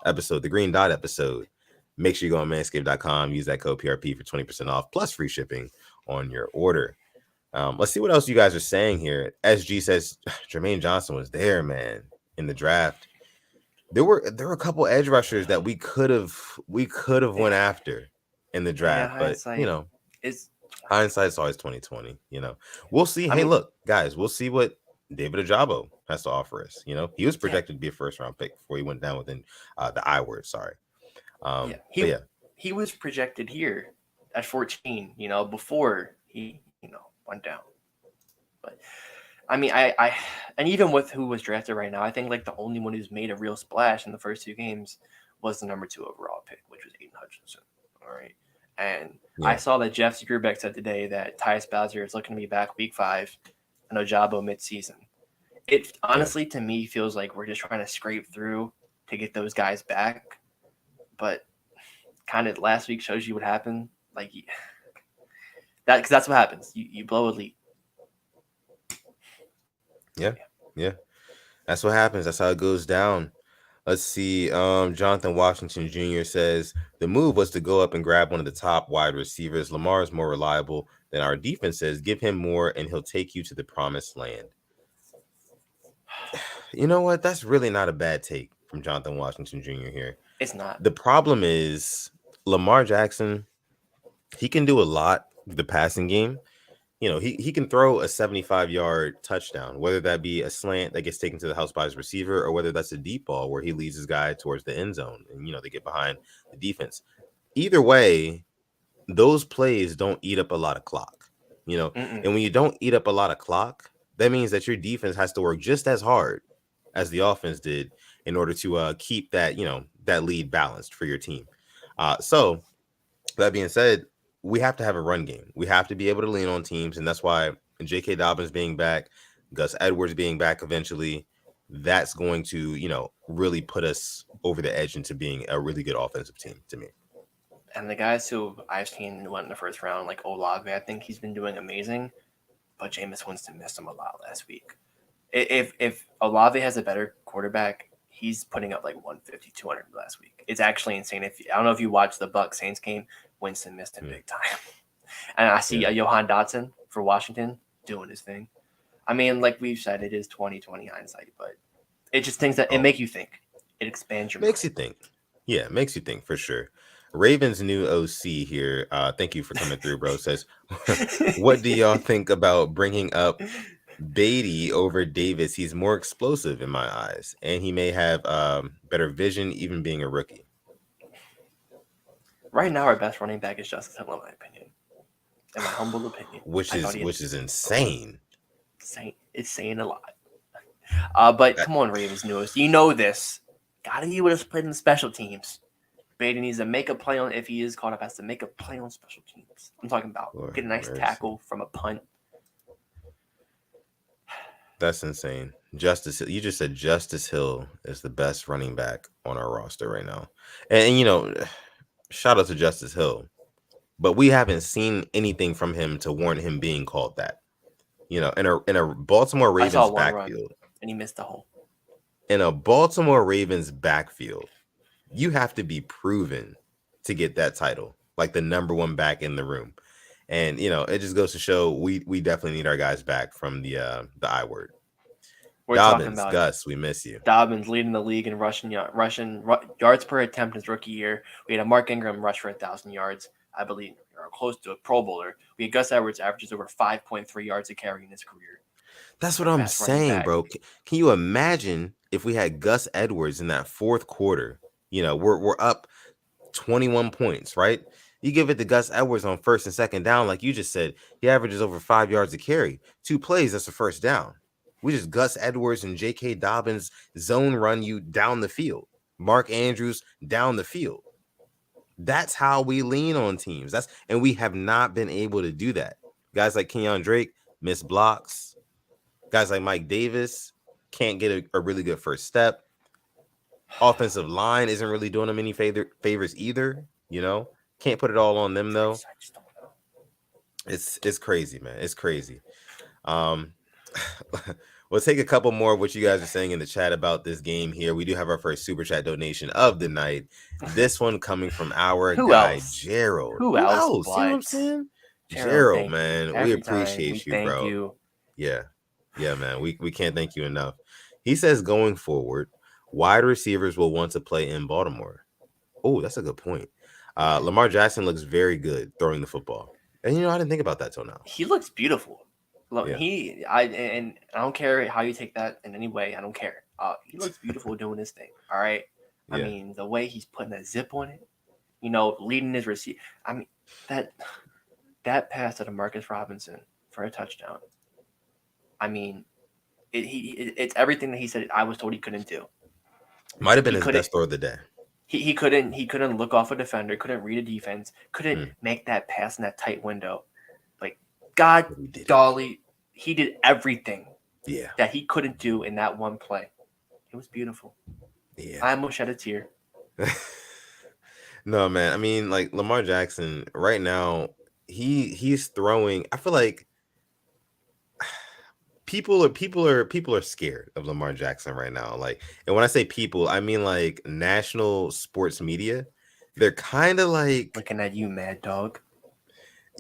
episode, the Green Dot episode. Make sure you go on manscaped.com, use that code PRP for 20% off, plus free shipping on your order. Let's see what else you guys are saying here. SG says Jermaine Johnson was there, man, in the draft. There were a couple edge rushers that we could have went after in the draft, but you know, hindsight's always 2020. You know, we'll see. Look, guys, we'll see what David Ojabo has to offer us. You know, he was projected to be a first round pick before he went down within the I word. Sorry. He was projected here at 14. You know, before he went down. But I mean, I and even with who was drafted right now, I think like the only one who's made a real splash in the first 2 games was the number 2 overall pick, which was Aiden Hutchinson. All right. And I saw that Jeff Skrubeck said today that Tyus Bowser is looking to be back week 5 and Ojabo midseason. It honestly, to me, feels like we're just trying to scrape through to get those guys back. But kind of last week shows you what happened. Like because that's what happens. You blow a lead. Yeah. That's what happens. That's how it goes down. Let's see. Jonathan Washington Jr. says the move was to go up and grab one of the top wide receivers. Lamar is more reliable than our defense is. Give him more, and he'll take you to the promised land. You know what? That's really not a bad take from Jonathan Washington Jr. here. It's not. The problem is Lamar Jackson. He can do a lot with the passing game. You know, he can throw a 75-yard touchdown, whether that be a slant that gets taken to the house by his receiver or whether that's a deep ball where he leads his guy towards the end zone and, you know, they get behind the defense. Either way, those plays don't eat up a lot of clock. Mm-mm. And when you don't eat up a lot of clock, that means that your defense has to work just as hard as the offense did in order to keep that, that lead balanced for your team. So that being said, we have to have a run game. We have to be able to lean on teams, and that's why J.K. Dobbins being back, Gus Edwards being back eventually, that's going to, really put us over the edge into being a really good offensive team to me. And the guys who I've seen went in the first round, like Olave, I think he's been doing amazing, but Jameis Winston missed him a lot last week. If Olave has a better quarterback, he's putting up like 150, 200 last week. It's actually insane. I don't know if you watched the Bucks Saints game, Winston missed him big time. And I see Johan Dotson for Washington doing his thing. I mean, like we've said, it is 2020 hindsight, but it just things that it make you think. It expands your makes mind. you think. Yeah, makes you think for sure. Ravens new OC here. Thank you for coming through, bro. Says, what do y'all think about bringing up Beatty over Davis? He's more explosive in my eyes, and he may have better vision, even being a rookie. Right now, our best running back is Justice Hill, in my opinion. In my humble opinion, which is insane. It's saying a lot. But come on, Ravens news. You know this. Gotta be able to split in the special teams. Beatty needs to make a play on, if he is caught up, has to make a play on special teams. I'm talking about get a nice tackle from a punt. That's insane. Justice, you just said Justice Hill is the best running back on our roster right now. And shout out to Justice Hill. But we haven't seen anything from him to warrant him being called that. In a Baltimore Ravens backfield. And he missed the hole. In a Baltimore Ravens backfield, you have to be proven to get that title, like the number one back in the room. And it just goes to show we definitely need our guys back from the I word. We're Dobbins, talking about Gus, we miss you. Dobbins leading the league in rushing yards per attempt in his rookie year. We had a Mark Ingram rush for 1,000 yards, I believe, or close to a Pro Bowler. We had Gus Edwards averages over 5.3 yards a carry in his career. That's what I'm saying, bro. Can you imagine if we had Gus Edwards in that fourth quarter? We're up 21 points, right? You give it to Gus Edwards on first and second down, like you just said, he averages over 5 yards a carry. 2 plays, that's a first down. We just Gus Edwards and J.K. Dobbins zone run you down the field. Mark Andrews down the field. That's how we lean on teams. And we have not been able to do that. Guys like Kenyon Drake miss blocks. Guys like Mike Davis can't get a really good first step. Offensive line isn't really doing them any favors either. Can't put it all on them though. It's crazy, man. It's crazy. We'll take a couple more of what you guys are saying in the chat about this game here. We do have our first super chat donation of the night. This one coming from our guy, Gerald. Who else? You know what I'm saying? Gerald, man. We appreciate you, bro. You. Yeah, man. We can't thank you enough. He says going forward, wide receivers will want to play in Baltimore. Oh, that's a good point. Lamar Jackson looks very good throwing the football. And I didn't think about that till now. He looks beautiful. Look, I don't care how you take that in any way. I don't care. He looks beautiful doing his thing. All right. I mean, the way he's putting that zip on it, leading his receiver. I mean, that pass to Demarcus Robinson for a touchdown. I mean, it's everything that he said. I was told he couldn't do. Might have been his best throw of the day. He couldn't look off a defender. Couldn't read a defense. Couldn't make that pass in that tight window. God, golly, he did everything that he couldn't do in that one play. It was beautiful. Yeah. I almost shed a tear. No, man. I mean, like Lamar Jackson right now, he's throwing. I feel like people are scared of Lamar Jackson right now. Like, and when I say people, I mean like national sports media. They're kind of like looking at you, mad dog.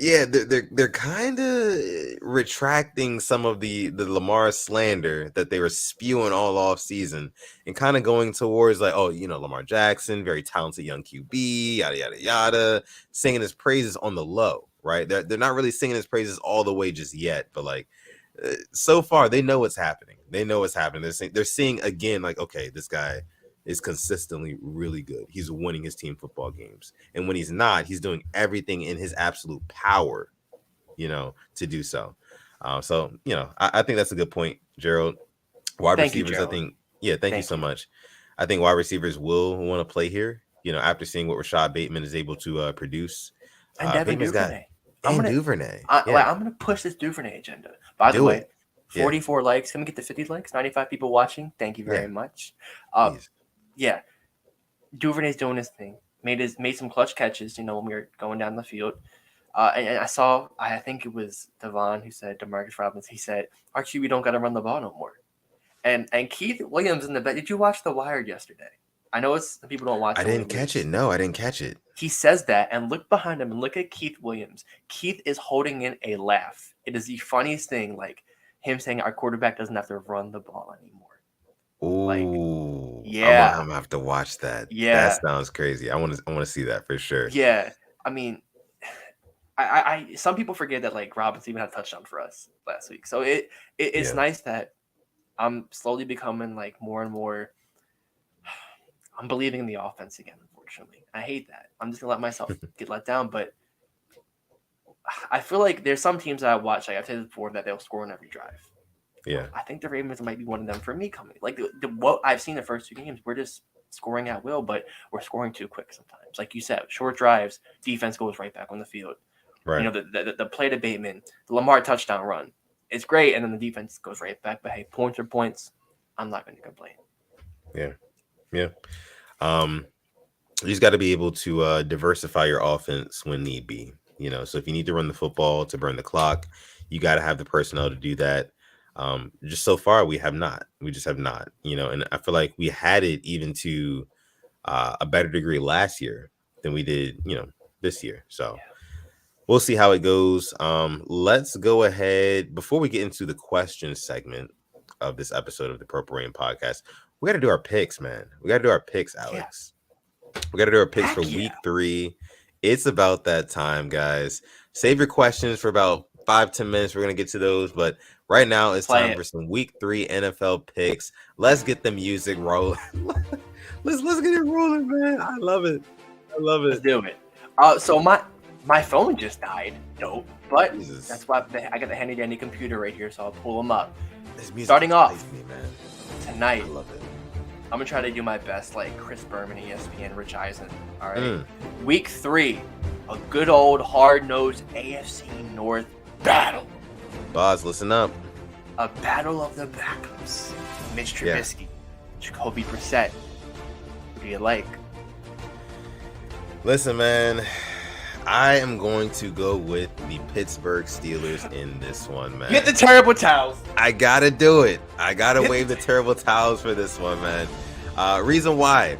Yeah, they're kind of retracting some of the Lamar slander that they were spewing all off season and kind of going towards like, oh, Lamar Jackson, very talented young QB, yada yada yada, singing his praises on the low, right? They're not really singing his praises all the way just yet, but like so far they know what's happening. They know what's happening. They're seeing again like, okay, this guy is consistently really good. He's winning his team football games. And when he's not, he's doing everything in his absolute power to do so. So, I think that's a good point, Gerald. Wide Thank you, receivers, Gerald. I think, thank you so much. I think wide receivers will want to play here, after seeing what Rashad Bateman is able to produce. And Devin Bateman's got, Duvernay. and Duvernay. I'm gonna push this Duvernay agenda. By the way, 44 likes. Can we get to 50 likes? 95 people watching. Thank you very much. Please. Yeah, Duvernay's doing his thing. Made some clutch catches. When we were going down the field. And I think it was Devon who said, DeMarcus Robbins, he said, Archie, we don't got to run the ball no more. And Keith Williams in the bed. Did you watch The Wired yesterday? I know people don't watch it. I didn't catch it. No, I didn't catch it. He says that, and look behind him and look at Keith Williams. Keith is holding in a laugh. It is the funniest thing, like him saying our quarterback doesn't have to run the ball anymore. Ooh, yeah. I'm gonna have to watch that. Yeah, that sounds crazy. I want to see that for sure. Yeah, I mean, I some people forget that like Robinson even had a touchdown for us last week. So it's nice that I'm slowly becoming like more and more. I'm believing in the offense again. Unfortunately, I hate that. I'm just gonna let myself get let down. But I feel like there's some teams that I watch. Like I've said before, that they'll score on every drive. Yeah, I think the Ravens might be one of them for me coming. Like what I've seen the first two games, we're just scoring at will, but we're scoring too quick sometimes. Like you said, short drives, defense goes right back on the field. Right. The play to Bateman, the Lamar touchdown run, it's great, and then the defense goes right back. But hey, points are points. I'm not going to complain. Yeah. You just got to be able to diversify your offense when need be. So if you need to run the football to burn the clock, you got to have the personnel to do that. Just so far, we just have not. And I feel like we had it even to a better degree last year than we did, this year. So we'll see how it goes. Let's go ahead before we get into the question segment of this episode of the Purple Rain podcast. We got to do our picks, man. We got to do our picks, Alex. We got to do our picks for week 3. It's about that time, guys. Save your questions for about 5-10 minutes. We're going to get to those. But right now, it's time for some week 3 NFL picks. Let's get the music rolling. let's get it rolling, man. I love it. Let's do it. So my phone just died. Nope. But that's why I got the handy dandy computer right here, so I'll pull them up. Starting off tonight. I love it. I'm going to try to do my best like Chris Berman, ESPN, Rich Eisen. All right. Week 3, a good old hard-nosed AFC North battle. Boz, listen up. A battle of the backups. Mitch Trubisky, Jacoby Brissett. Who do you like? Listen, man. I am going to go with the Pittsburgh Steelers in this one, man. Get the terrible towels. I gotta do it. I gotta wave the terrible towels for this one, man. Reason why.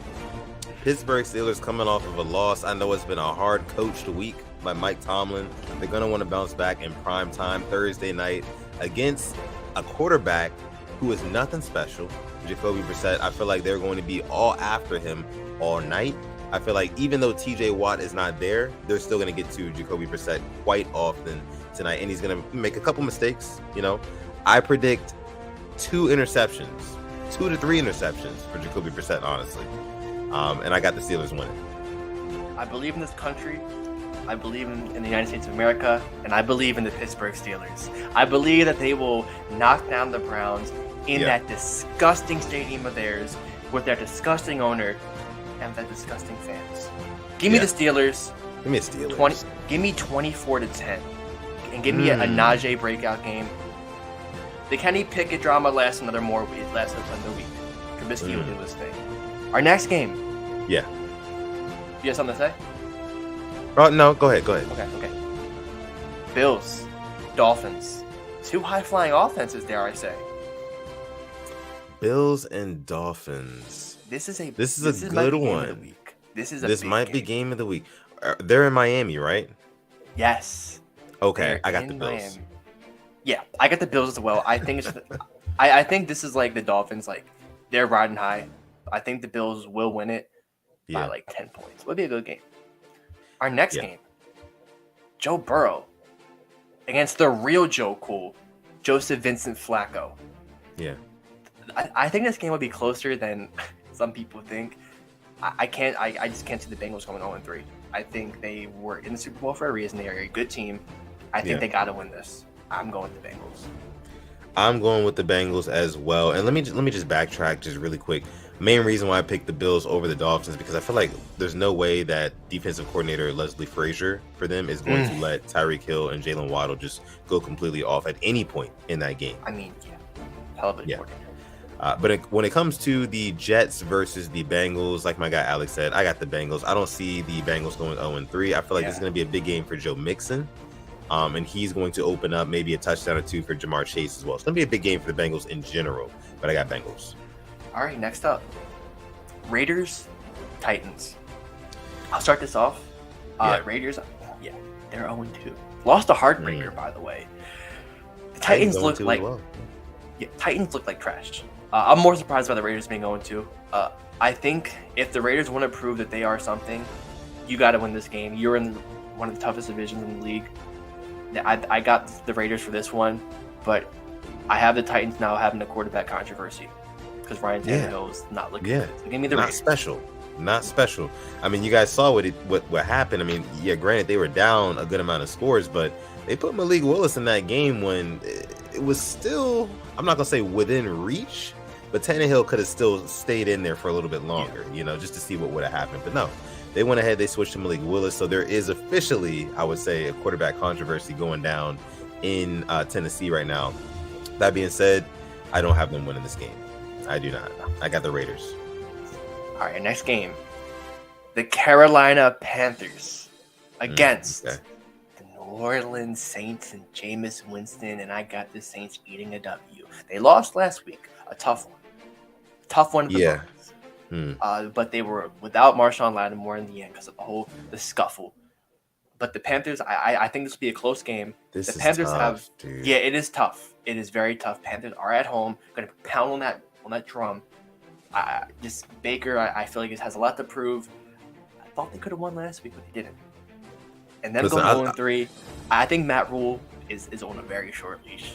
Pittsburgh Steelers coming off of a loss. I know it's been a hard coached week by Mike Tomlin. They're going to want to bounce back in prime time Thursday night against a quarterback who is nothing special. Jacoby Brissett, I feel like they're going to be all after him all night. I feel like even though TJ Watt is not there, they're still going to get to Jacoby Brissett quite often tonight, and he's going to make a couple mistakes. I predict 2 to 3 interceptions for Jacoby Brissett, honestly. And I got the Steelers winning. I believe in this country. I believe in the United States of America, and I believe in the Pittsburgh Steelers. I believe that they will knock down the Browns in that disgusting stadium of theirs with their disgusting owner and their disgusting fans. Give me the Steelers. Give me a Steelers. Give me 24-10, and give me a Najee breakout game. The Kenny Pickett drama lasts another week. Trubisky will do this thing. Our next game. Yeah. You have something to say? Oh, no, go ahead. Okay. Bills, Dolphins. 2 high-flying offenses, dare I say. Bills and Dolphins. This is a good one. This might be game of the week. They're in Miami, right? Yes. Okay, I got the Bills. Miami. Yeah, I got the Bills as well. I think I think this is like the Dolphins, like they're riding high. I think the Bills will win it by like 10 points. Would be a good game. Our next game, Joe Burrow against the real Joe Cool, Joseph Vincent Flacco. Yeah. I think this game will be closer than some people think. I just can't see the Bengals going 0-3. I think they were in the Super Bowl for a reason. They are a good team. I think they got to win this. I'm going with the Bengals. I'm going with the Bengals as well. And let me just backtrack just really quick. Main reason why I picked the Bills over the Dolphins because I feel like there's no way that defensive coordinator Leslie Frazier for them is going to let Tyreek Hill and Jalen Waddle just go completely off at any point in that game. I mean, hell of a coordinator. But when it comes to the Jets versus the Bengals, like my guy Alex said, I got the Bengals. I don't see the Bengals going 0-3. I feel like this is going to be a big game for Joe Mixon. And he's going to open up maybe a touchdown or two for Jamar Chase as well. It's going to be a big game for the Bengals in general, but I got Bengals. All right, next up, Raiders, Titans. I'll start this off. Raiders, they're 0-2. Lost a heartbreaker, by the way. The Titans look like Titans look like trash. I'm more surprised by the Raiders being 0-2. I think if the Raiders want to prove that they are something, you got to win this game. You're in one of the toughest divisions in the league. I got the Raiders for this one, but I have the Titans now having a quarterback controversy because Ryan Tannehill is not looking good. So give me the Raiders. Not special. I mean, you guys saw what happened. I mean, granted they were down a good amount of scores, but they put Malik Willis in that game when it was still, I'm not gonna say within reach, but Tannehill could have still stayed in there for a little bit longer, just to see what would have happened. But no. They went ahead, they switched to Malik Willis. So there is officially, I would say, a quarterback controversy going down in Tennessee right now. That being said, I don't have them winning this game. I do not. I got the Raiders. All right, next game. The Carolina Panthers against the New Orleans Saints and Jameis Winston, and I got the Saints beating a W. They lost last week, a tough one. Tough one for the Bucs. But they were without Marshawn Lattimore in the end because of the scuffle. But the Panthers, I think this will be a close game. The Panthers have, dude. Yeah, it is tough. It is very tough. Panthers are at home, going to pound on that drum. Baker, I feel like it has a lot to prove. I thought they could have won last week, but they didn't. And then going 0-3, I think Matt Rule is on a very short leash.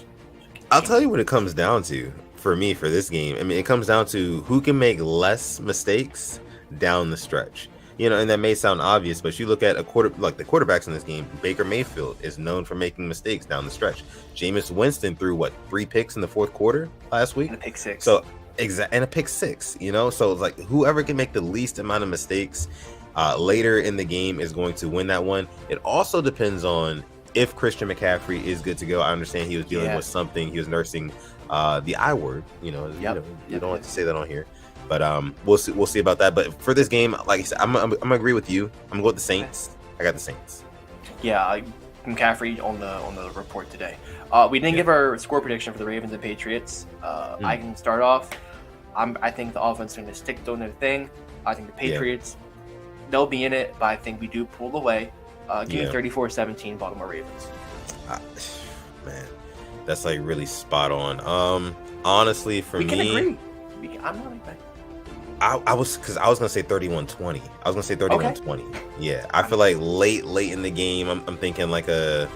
I'll tell you what it comes down to. For me, for this game, I mean, it comes down to who can make less mistakes down the stretch. And that may sound obvious, but you look at the quarterbacks in this game. Baker Mayfield is known for making mistakes down the stretch. Jameis Winston threw 3 picks in the fourth quarter last week, and a pick six. So and a pick six. So it's like whoever can make the least amount of mistakes later in the game is going to win that one. It also depends on if Christian McCaffrey is good to go. I understand he was dealing with something. He was nursing the I word, you don't have to say that on here, but we'll see about that. But for this game, like I said, I'm gonna agree with you. I'm gonna go with the Saints. I got the Saints. Yeah, McCaffrey on the report today. We didn't give our score prediction for the Ravens and Patriots. I can start off. I think the offense is going to stick doing their thing. I think the Patriots, they'll be in it, but I think we do pull away. Give me 34-17 Baltimore Ravens. Man. That's really spot on. Honestly, for me, we can agree. I'm not like that. I was gonna say 31-20. I was gonna say 31-20. Okay. Yeah, I feel like late in the game, I'm thinking like a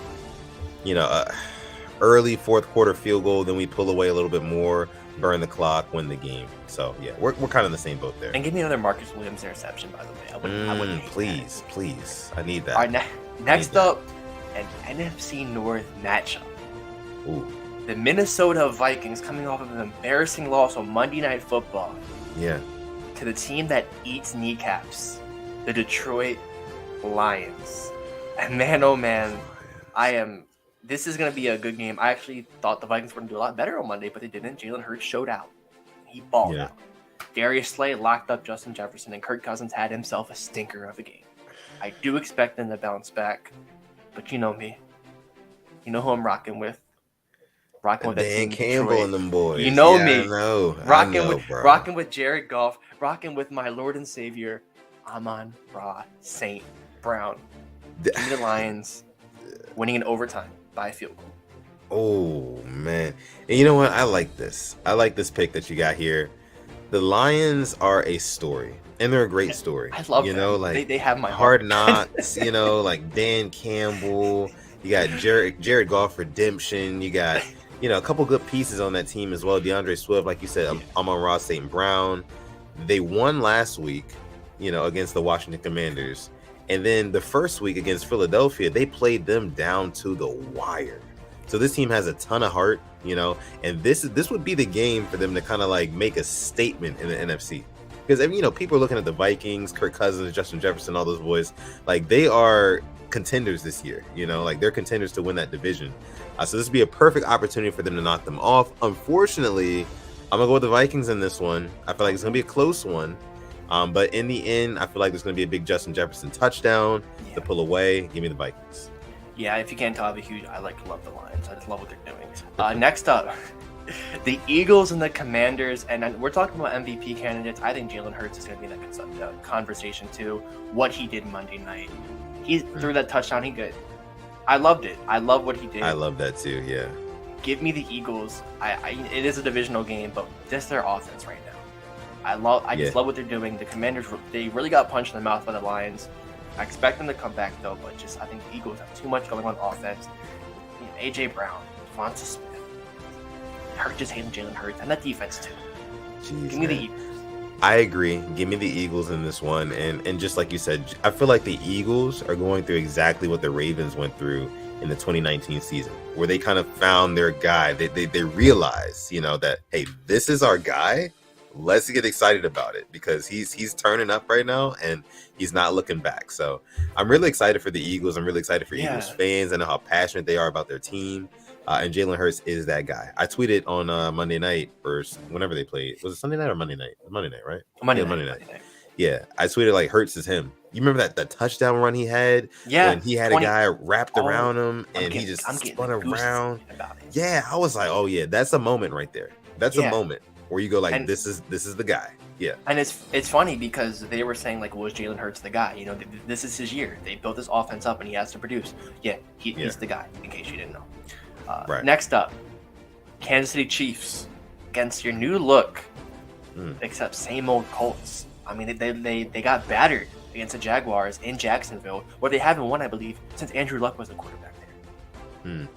early fourth quarter field goal. Then we pull away a little bit more, burn the clock, win the game. So yeah, we're kind of in the same boat there. And give me another Marcus Williams interception, by the way. I wouldn't please. I need that. All right, next up, an NFC North matchup. Ooh. The Minnesota Vikings coming off of an embarrassing loss on Monday Night Football. Yeah. To the team that eats kneecaps, the Detroit Lions. And man, oh man, this is going to be a good game. I actually thought the Vikings were going to do a lot better on Monday, but they didn't. Jalen Hurts showed out. He balled out. Darius Slay locked up Justin Jefferson, and Kirk Cousins had himself a stinker of a game. I do expect them to bounce back, but you know me. You know who I'm rocking with. Rocking with Dan Campbell and them boys. You know me. I know, rocking with Jared Goff. Rocking with my Lord and Savior, Amon-Ra St. Brown. Give me the Lions winning in overtime by a field goal. Oh man! And you know what? I like this. I like this pick that you got here. The Lions are a story, and they're a great story. I love them. They have my Hard Knocks. Like Dan Campbell. You got Jared Goff redemption. You got a couple good pieces on that team as well. DeAndre Swift, like you said, Amon-Ra St. Brown. They won last week, against the Washington Commanders, And then the first week against Philadelphia, they played them down to the wire. So this team has a ton of heart, and this would be the game for them to kind of like make a statement in the NFC. Because people are looking at the Vikings, Kirk Cousins, Justin Jefferson, all those boys, like they are contenders this year. Like they're contenders to win that division. So this would be a perfect opportunity for them to knock them off. Unfortunately, I'm gonna go with the Vikings in this one. I feel like it's gonna be a close one. But in the end, I feel like there's going to be a big Justin Jefferson touchdown to pull away. Give me the Vikings. Yeah, if you can't tell, I love the Lions. I just love what they're doing. Next up, the Eagles and the Commanders. And we're talking about MVP candidates. I think Jalen Hurts is going to be in that conversation too. What he did Monday night. He threw that touchdown. He good. I loved it. I love what he did. I love that too, yeah. Give me the Eagles. It is a divisional game, but just their offense right now. I just love what they're doing. The Commanders, they really got punched in the mouth by the Lions. I expect them to come back though, but I think the Eagles have too much going on offense. AJ Brown, Devonta Smith, just hating Jalen Hurts, and that defense too. Jeez, give me the Eagles. I agree. Give me the Eagles in this one, and just like you said, I feel like the Eagles are going through exactly what the Ravens went through in the 2019 season, where they kind of found their guy. They realized, that hey, this is our guy. Let's get excited about it because he's turning up right now and he's not looking back. So I'm really excited for the Eagles. I'm really excited for Eagles fans. I know how passionate they are about their team. And Jalen Hurts is that guy. I tweeted on Monday night or whenever they played. Was it Sunday night or Monday night? Monday night, right? Monday night. Yeah, I tweeted like Hurts is him. You remember that touchdown run he had? Yeah. When he had a guy wrapped around him and he just spun around. Yeah, I was like, oh yeah, that's a moment right there. That's a moment. Where you go like, this is the guy. Yeah. And it's funny because they were saying like, was Jalen Hurts the guy? This is his year. They built this offense up and he has to produce. Yeah, he's the guy, in case you didn't know. Right. Next up, Kansas City Chiefs against your new look, except same old Colts. I mean, they got battered against the Jaguars in Jacksonville, where they haven't won, I believe, since Andrew Luck was the quarterback there.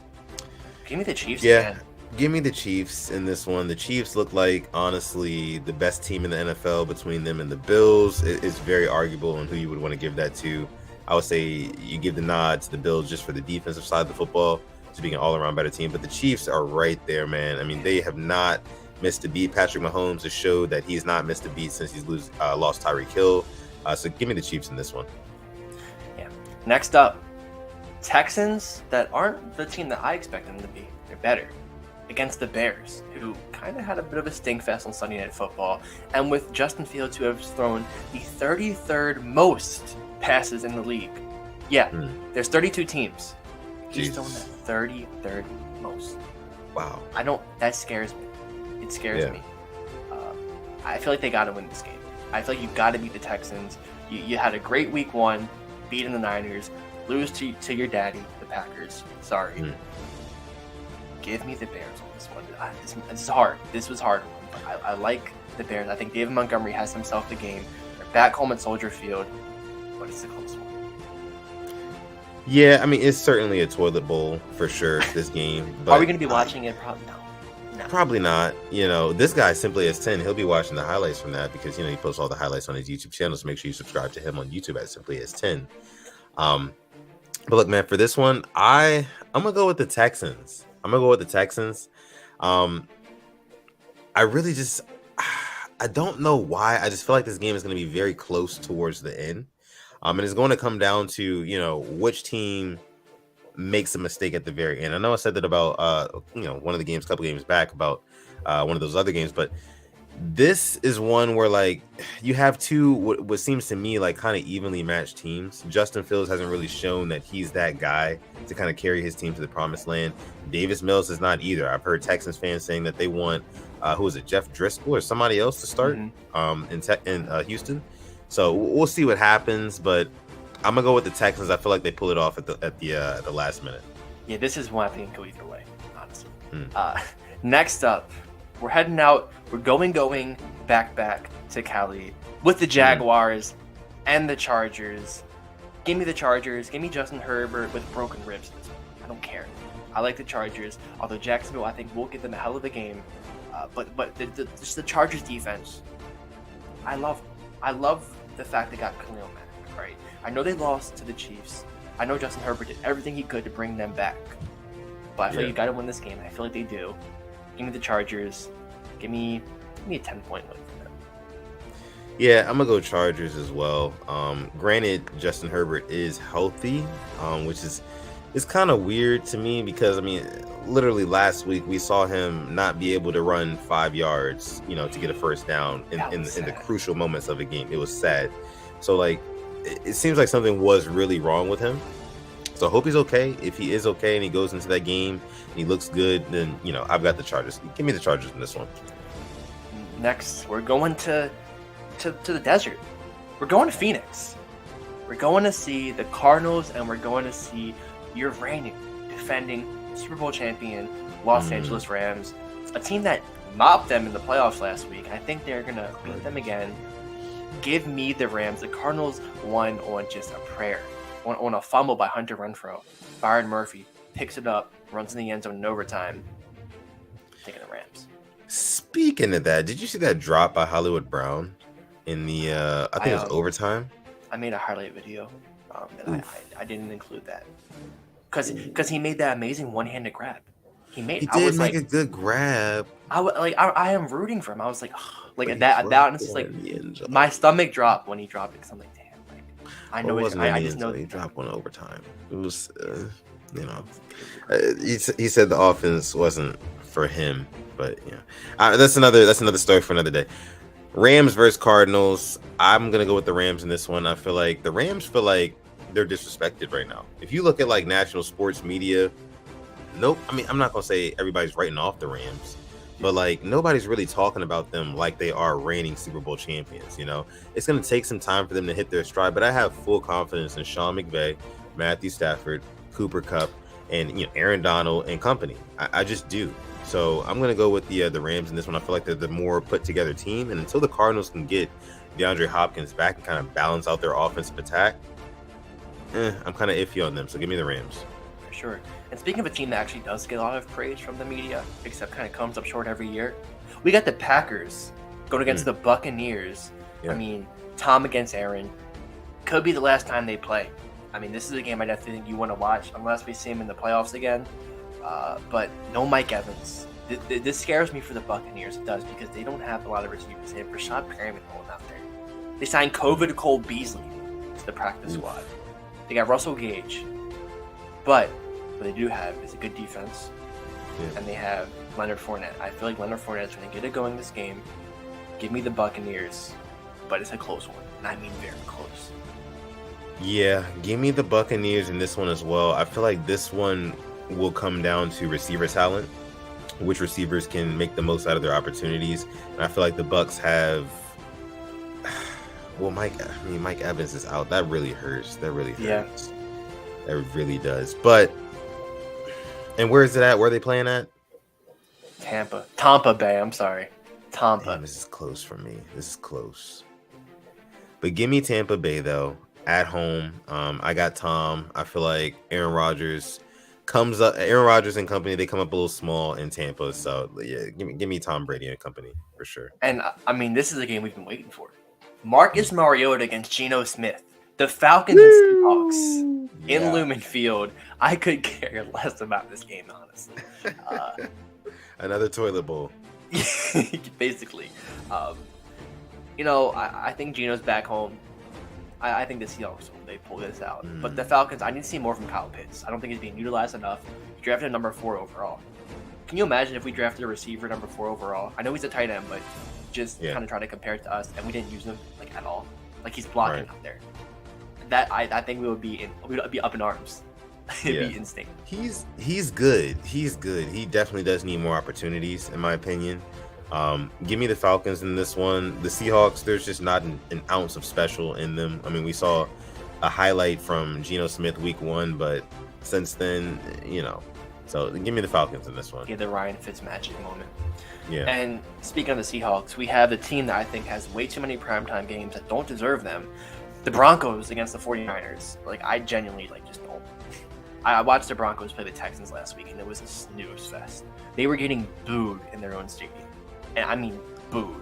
Give me the Chiefs again. Give me the Chiefs in this one. The Chiefs look like, honestly, the best team in the NFL between them and the Bills. It's very arguable on who you would want to give that to. I would say you give the nod to the Bills just for the defensive side of the football, to being an all-around better team. But the Chiefs are right there, man. I mean, they have not missed a beat. Patrick Mahomes has showed that he's not missed a beat since he's lost Tyreek Hill. So give me the Chiefs in this one. Yeah. Next up, Texans that aren't the team that I expect them to be. They're better. Against the Bears, who kind of had a bit of a stink fest on Sunday Night Football, and with Justin Fields, who has thrown the 33rd most passes in the league. Yeah, there's 32 teams. He's thrown the 33rd most. Wow. That scares me. It scares me. I feel like they got to win this game. I feel like you got to beat the Texans. You had a great week one, beating the Niners, lose to your daddy, the Packers. Sorry. Give me the Bears on this one. This is hard. This was hard. But I like the Bears. I think David Montgomery has himself the game. They're back home at Soldier Field, but it's a close one. Yeah, I mean, it's certainly a toilet bowl for sure, this game. But are we going to be watching it? Probably no. Probably not. This guy Simply as 10. He'll be watching the highlights from that because, he posts all the highlights on his YouTube channel. So make sure you subscribe to him on YouTube at Simply as 10. But look, man, for this one, I'm going to go with the Texans. I really just, I don't know why. I just feel like this game is going to be very close towards the end. And it's going to come down to, which team makes a mistake at the very end. I know I said that about, one of the games, couple games back about one of those other games, but this is one where like you have two what seems to me like kind of evenly matched teams. Justin Fields hasn't really shown that he's that guy to kind of carry his team to the promised land. Davis Mills is not either. I've heard Texans fans saying that they want who is it, Jeff Driscoll or somebody else to start in Houston. So we'll see what happens, but I'm gonna go with the Texans. I feel like they pull it off at the last minute. Yeah, this is one I think can go either way, honestly. Next up, we're heading out. We're going back to Cali with the Jaguars and the Chargers. Give me the Chargers. Give me Justin Herbert with broken ribs. I don't care. I like the Chargers. Although Jacksonville, I think, will give them a hell of a game. But just the Chargers defense, I love the fact they got Khalil Mack. right? I know they lost to the Chiefs. I know Justin Herbert did everything he could to bring them back. But I feel like you got to win this game. I feel like they do. Give me the Chargers. Give me a 10-point win for them. Yeah, I'm gonna go Chargers as well. Granted, Justin Herbert is healthy, which is kind of weird to me because I mean, literally last week we saw him not be able to run 5 yards, to get a first down in the crucial moments of a game. It was sad. So like, it seems like something was really wrong with him. So I hope he's okay. If he is okay and he goes into that game and he looks good, then I've got the Chargers. Give me the Chargers in this one. Next, we're going to the desert. We're going to Phoenix. We're going to see the Cardinals, and we're going to see your reigning, defending Super Bowl champion Los Angeles Rams, a team that mopped them in the playoffs last week. I think they're going to beat them again. Give me the Rams. The Cardinals won on just a prayer, on a fumble by Hunter Renfrow. Byron Murphy picks it up, runs in the end zone in overtime. Taking the Rams. Speaking of that, did you see that drop by Hollywood Brown in the I think it was overtime? I made a highlight video, and I didn't include that because he made that amazing one-handed grab. He did make a good grab. I am rooting for him. I was like, that, and it's just like my stomach dropped when he dropped it. Cause I'm like, damn, I know I just know he dropped one overtime. It was, he said the offense wasn't for him. But that's another story for another day. Rams versus Cardinals. I'm gonna go with the Rams in this one. I feel like the Rams feel like they're disrespected right now. If you look at like national sports media, nope. I mean, I'm not gonna say everybody's writing off the Rams, but like nobody's really talking about them like they are reigning Super Bowl champions. It's gonna take some time for them to hit their stride, but I have full confidence in Sean McVay, Matthew Stafford, Cooper Kupp, and Aaron Donald and company. I just do. So I'm going to go with the Rams in this one. I feel like they're the more put together team. And until the Cardinals can get DeAndre Hopkins back and kind of balance out their offensive attack, I'm kind of iffy on them. So give me the Rams. For sure. And speaking of a team that actually does get a lot of praise from the media, except kind of comes up short every year, we got the Packers going against the Buccaneers. Yeah. I mean, Tom against Aaron. Could be the last time they play. I mean, this is a game I definitely think you want to watch unless we see him in the playoffs again. But no Mike Evans. This scares me for the Buccaneers. It does, because they don't have a lot of receivers. They have Rashad Perriman holding out there. They signed COVID Cole Beasley to the practice squad. They got Russell Gage. But what they do have is a good defense. Yeah. And they have Leonard Fournette. I feel like Leonard Fournette is going to get it going this game. Give me the Buccaneers. But it's a close one. And I mean very close. Yeah, give me the Buccaneers in this one as well. I feel like this one will come down to receiver talent, which receivers can make the most out of their opportunities. And I feel like the Bucs have, well, Mike Evans is out. That really hurts. That really hurts. Yeah. That really does. But, and where is it at? Where are they playing at? Tampa Bay. I'm sorry. Tampa. Damn, this is close for me. This is close. But give me Tampa Bay though, at home. I got Tom. I feel like Aaron Rodgers and company, they come up a little small in Tampa. So yeah, give me Tom Brady and company for sure. And I mean, this is a game we've been waiting for. Marcus Mariota against Geno Smith. The Falcons and Seahawks in Lumen Field. I could care less about this game, honestly. Another toilet bowl. Basically. I think Geno's back home. I think the Seahawks, they pull this out. But the Falcons, I need to see more from Kyle Pitts. I don't think he's being utilized enough. He drafted number 4 overall. Can you imagine if we drafted a receiver number 4 overall? I know he's a tight end, but just kind of try to compare it to us, and we didn't use him at all. Like, he's blocking out there. That I think we would be up in arms. It'd be insane. He's good. He's good. He definitely does need more opportunities, in my opinion. Give me the Falcons in this one. The Seahawks, there's just not an ounce of special in them. I mean, we saw a highlight from Geno Smith week 1, but since then, so give me the Falcons in this one. Yeah, the Ryan Fitzmagic moment. Yeah. And speaking of the Seahawks, we have the team that I think has way too many primetime games that don't deserve them. The Broncos against the 49ers. I genuinely, just don't. I watched the Broncos play the Texans last week, and it was a snooze fest. They were getting booed in their own stadium. And I mean booed.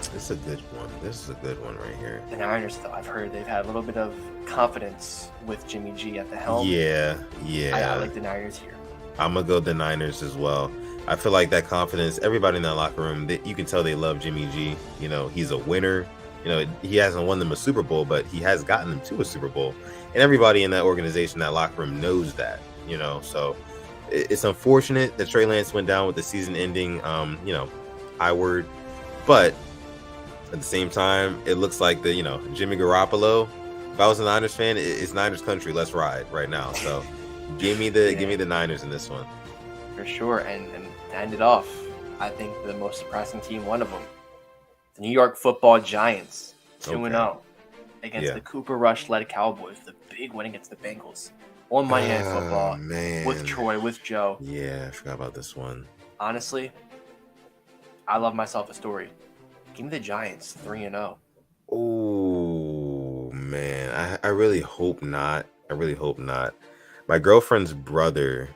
This is a good one. This is a good one right here. The Niners, though, I've heard they've had a little bit of confidence with Jimmy G at the helm. Yeah. I like the Niners here. I'm gonna go the Niners as well. I feel like that confidence, everybody in that locker room, you can tell they love Jimmy G. You know, he's a winner. You know, he hasn't won them a Super Bowl, but he has gotten them to a Super Bowl. And everybody in that organization, that locker room knows that, you know. So it's unfortunate that Trey Lance went down with the season ending, you know, I word. But at the same time, it looks like the, you know, Jimmy Garoppolo, if I was a Niners fan, it's Niners country. Let's ride right now. So give me the Niners in this one. For sure. And to end it off, I think the most surprising team, one of them, the New York Football Giants, 2-0 against the Cooper Rush-led Cowboys. The big win against the Bengals. On Monday Night Football, man. with Troy, with Joe. Yeah, I forgot about this one. Honestly, I love myself a story. Give me the Giants 3-0. Oh, man. I really hope not. I really hope not. My girlfriend's brother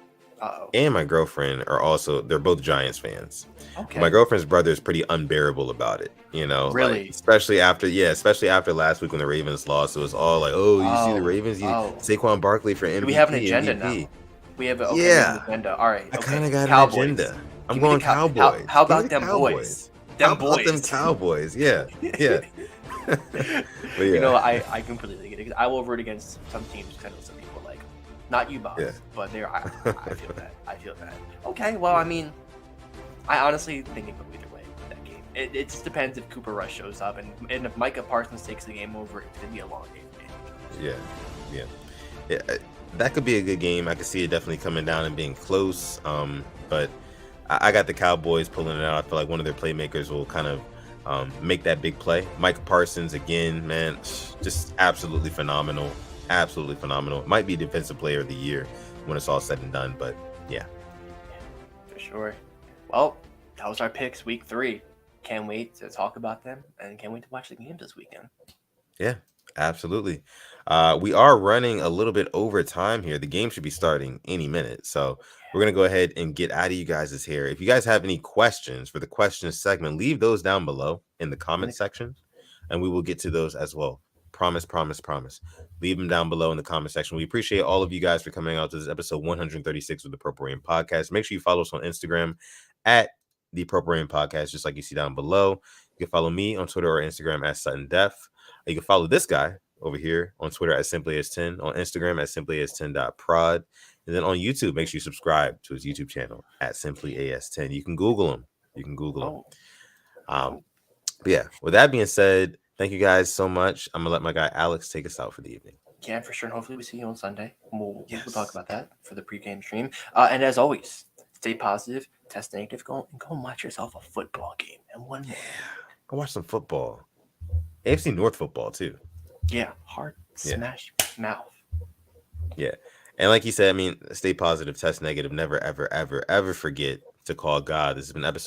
and my girlfriend are also, they're both Giants fans. Okay. My girlfriend's brother is pretty unbearable about it, you know. Really? Like, especially after last week when the Ravens lost. It was all like, oh, you see the Ravens? Saquon Barkley for MVP. Do we have an agenda MVP. now? We have an agenda. All right. I kind of got Cowboys. an agenda. I'm going Cowboys. How about them boys? How about them Cowboys? Yeah. But yeah. You know, I completely get it. I will root against some teams because some people like, not you, boss, but I feel that. I feel that. Okay, well, I mean, I honestly think it could go either way. That game. It just depends if Cooper Rush shows up, and if Micah Parsons takes the game over, it's gonna be a long game. Yeah. That could be a good game. I could see it definitely coming down and being close. But I got the Cowboys pulling it out. I feel like one of their playmakers will kind of make that big play. Micah Parsons, again, man, just absolutely phenomenal. Absolutely phenomenal. Might be defensive player of the year when it's all said and done. But yeah. For sure. Well, that was our picks week 3. Can't wait to talk about them and can't wait to watch the games this weekend. Yeah, absolutely. We are running a little bit over time here. The game should be starting any minute. So we're going to go ahead and get out of you guys' hair. If you guys have any questions for the questions segment, leave those down below in the comment section and we will get to those as well. Promise. Leave them down below in the comment section. We appreciate all of you guys for coming out to this episode 136 of the Purple Rain Podcast. Make sure you follow us on Instagram at the Purple Rain Podcast, just like you see down below. You can follow me on Twitter or Instagram at Sutton Def. You can follow this guy over here on Twitter at simplyas10, on Instagram at simplyas10.prod. And then on YouTube, make sure you subscribe to his YouTube channel at simplyas10. You can Google him. But yeah, with that being said, thank you guys so much. I'm going to let my guy Alex take us out for the evening. Yeah, for sure. And hopefully we see you on Sunday. We'll talk about that for the pregame stream. And as always, stay positive, test negative, go and watch yourself a football game. And one more. Go watch some football. AFC North football, too. Yeah, hard smash mouth. Yeah. And like you said, I mean, stay positive, test negative, never, ever, ever, ever forget to call God. This has been episode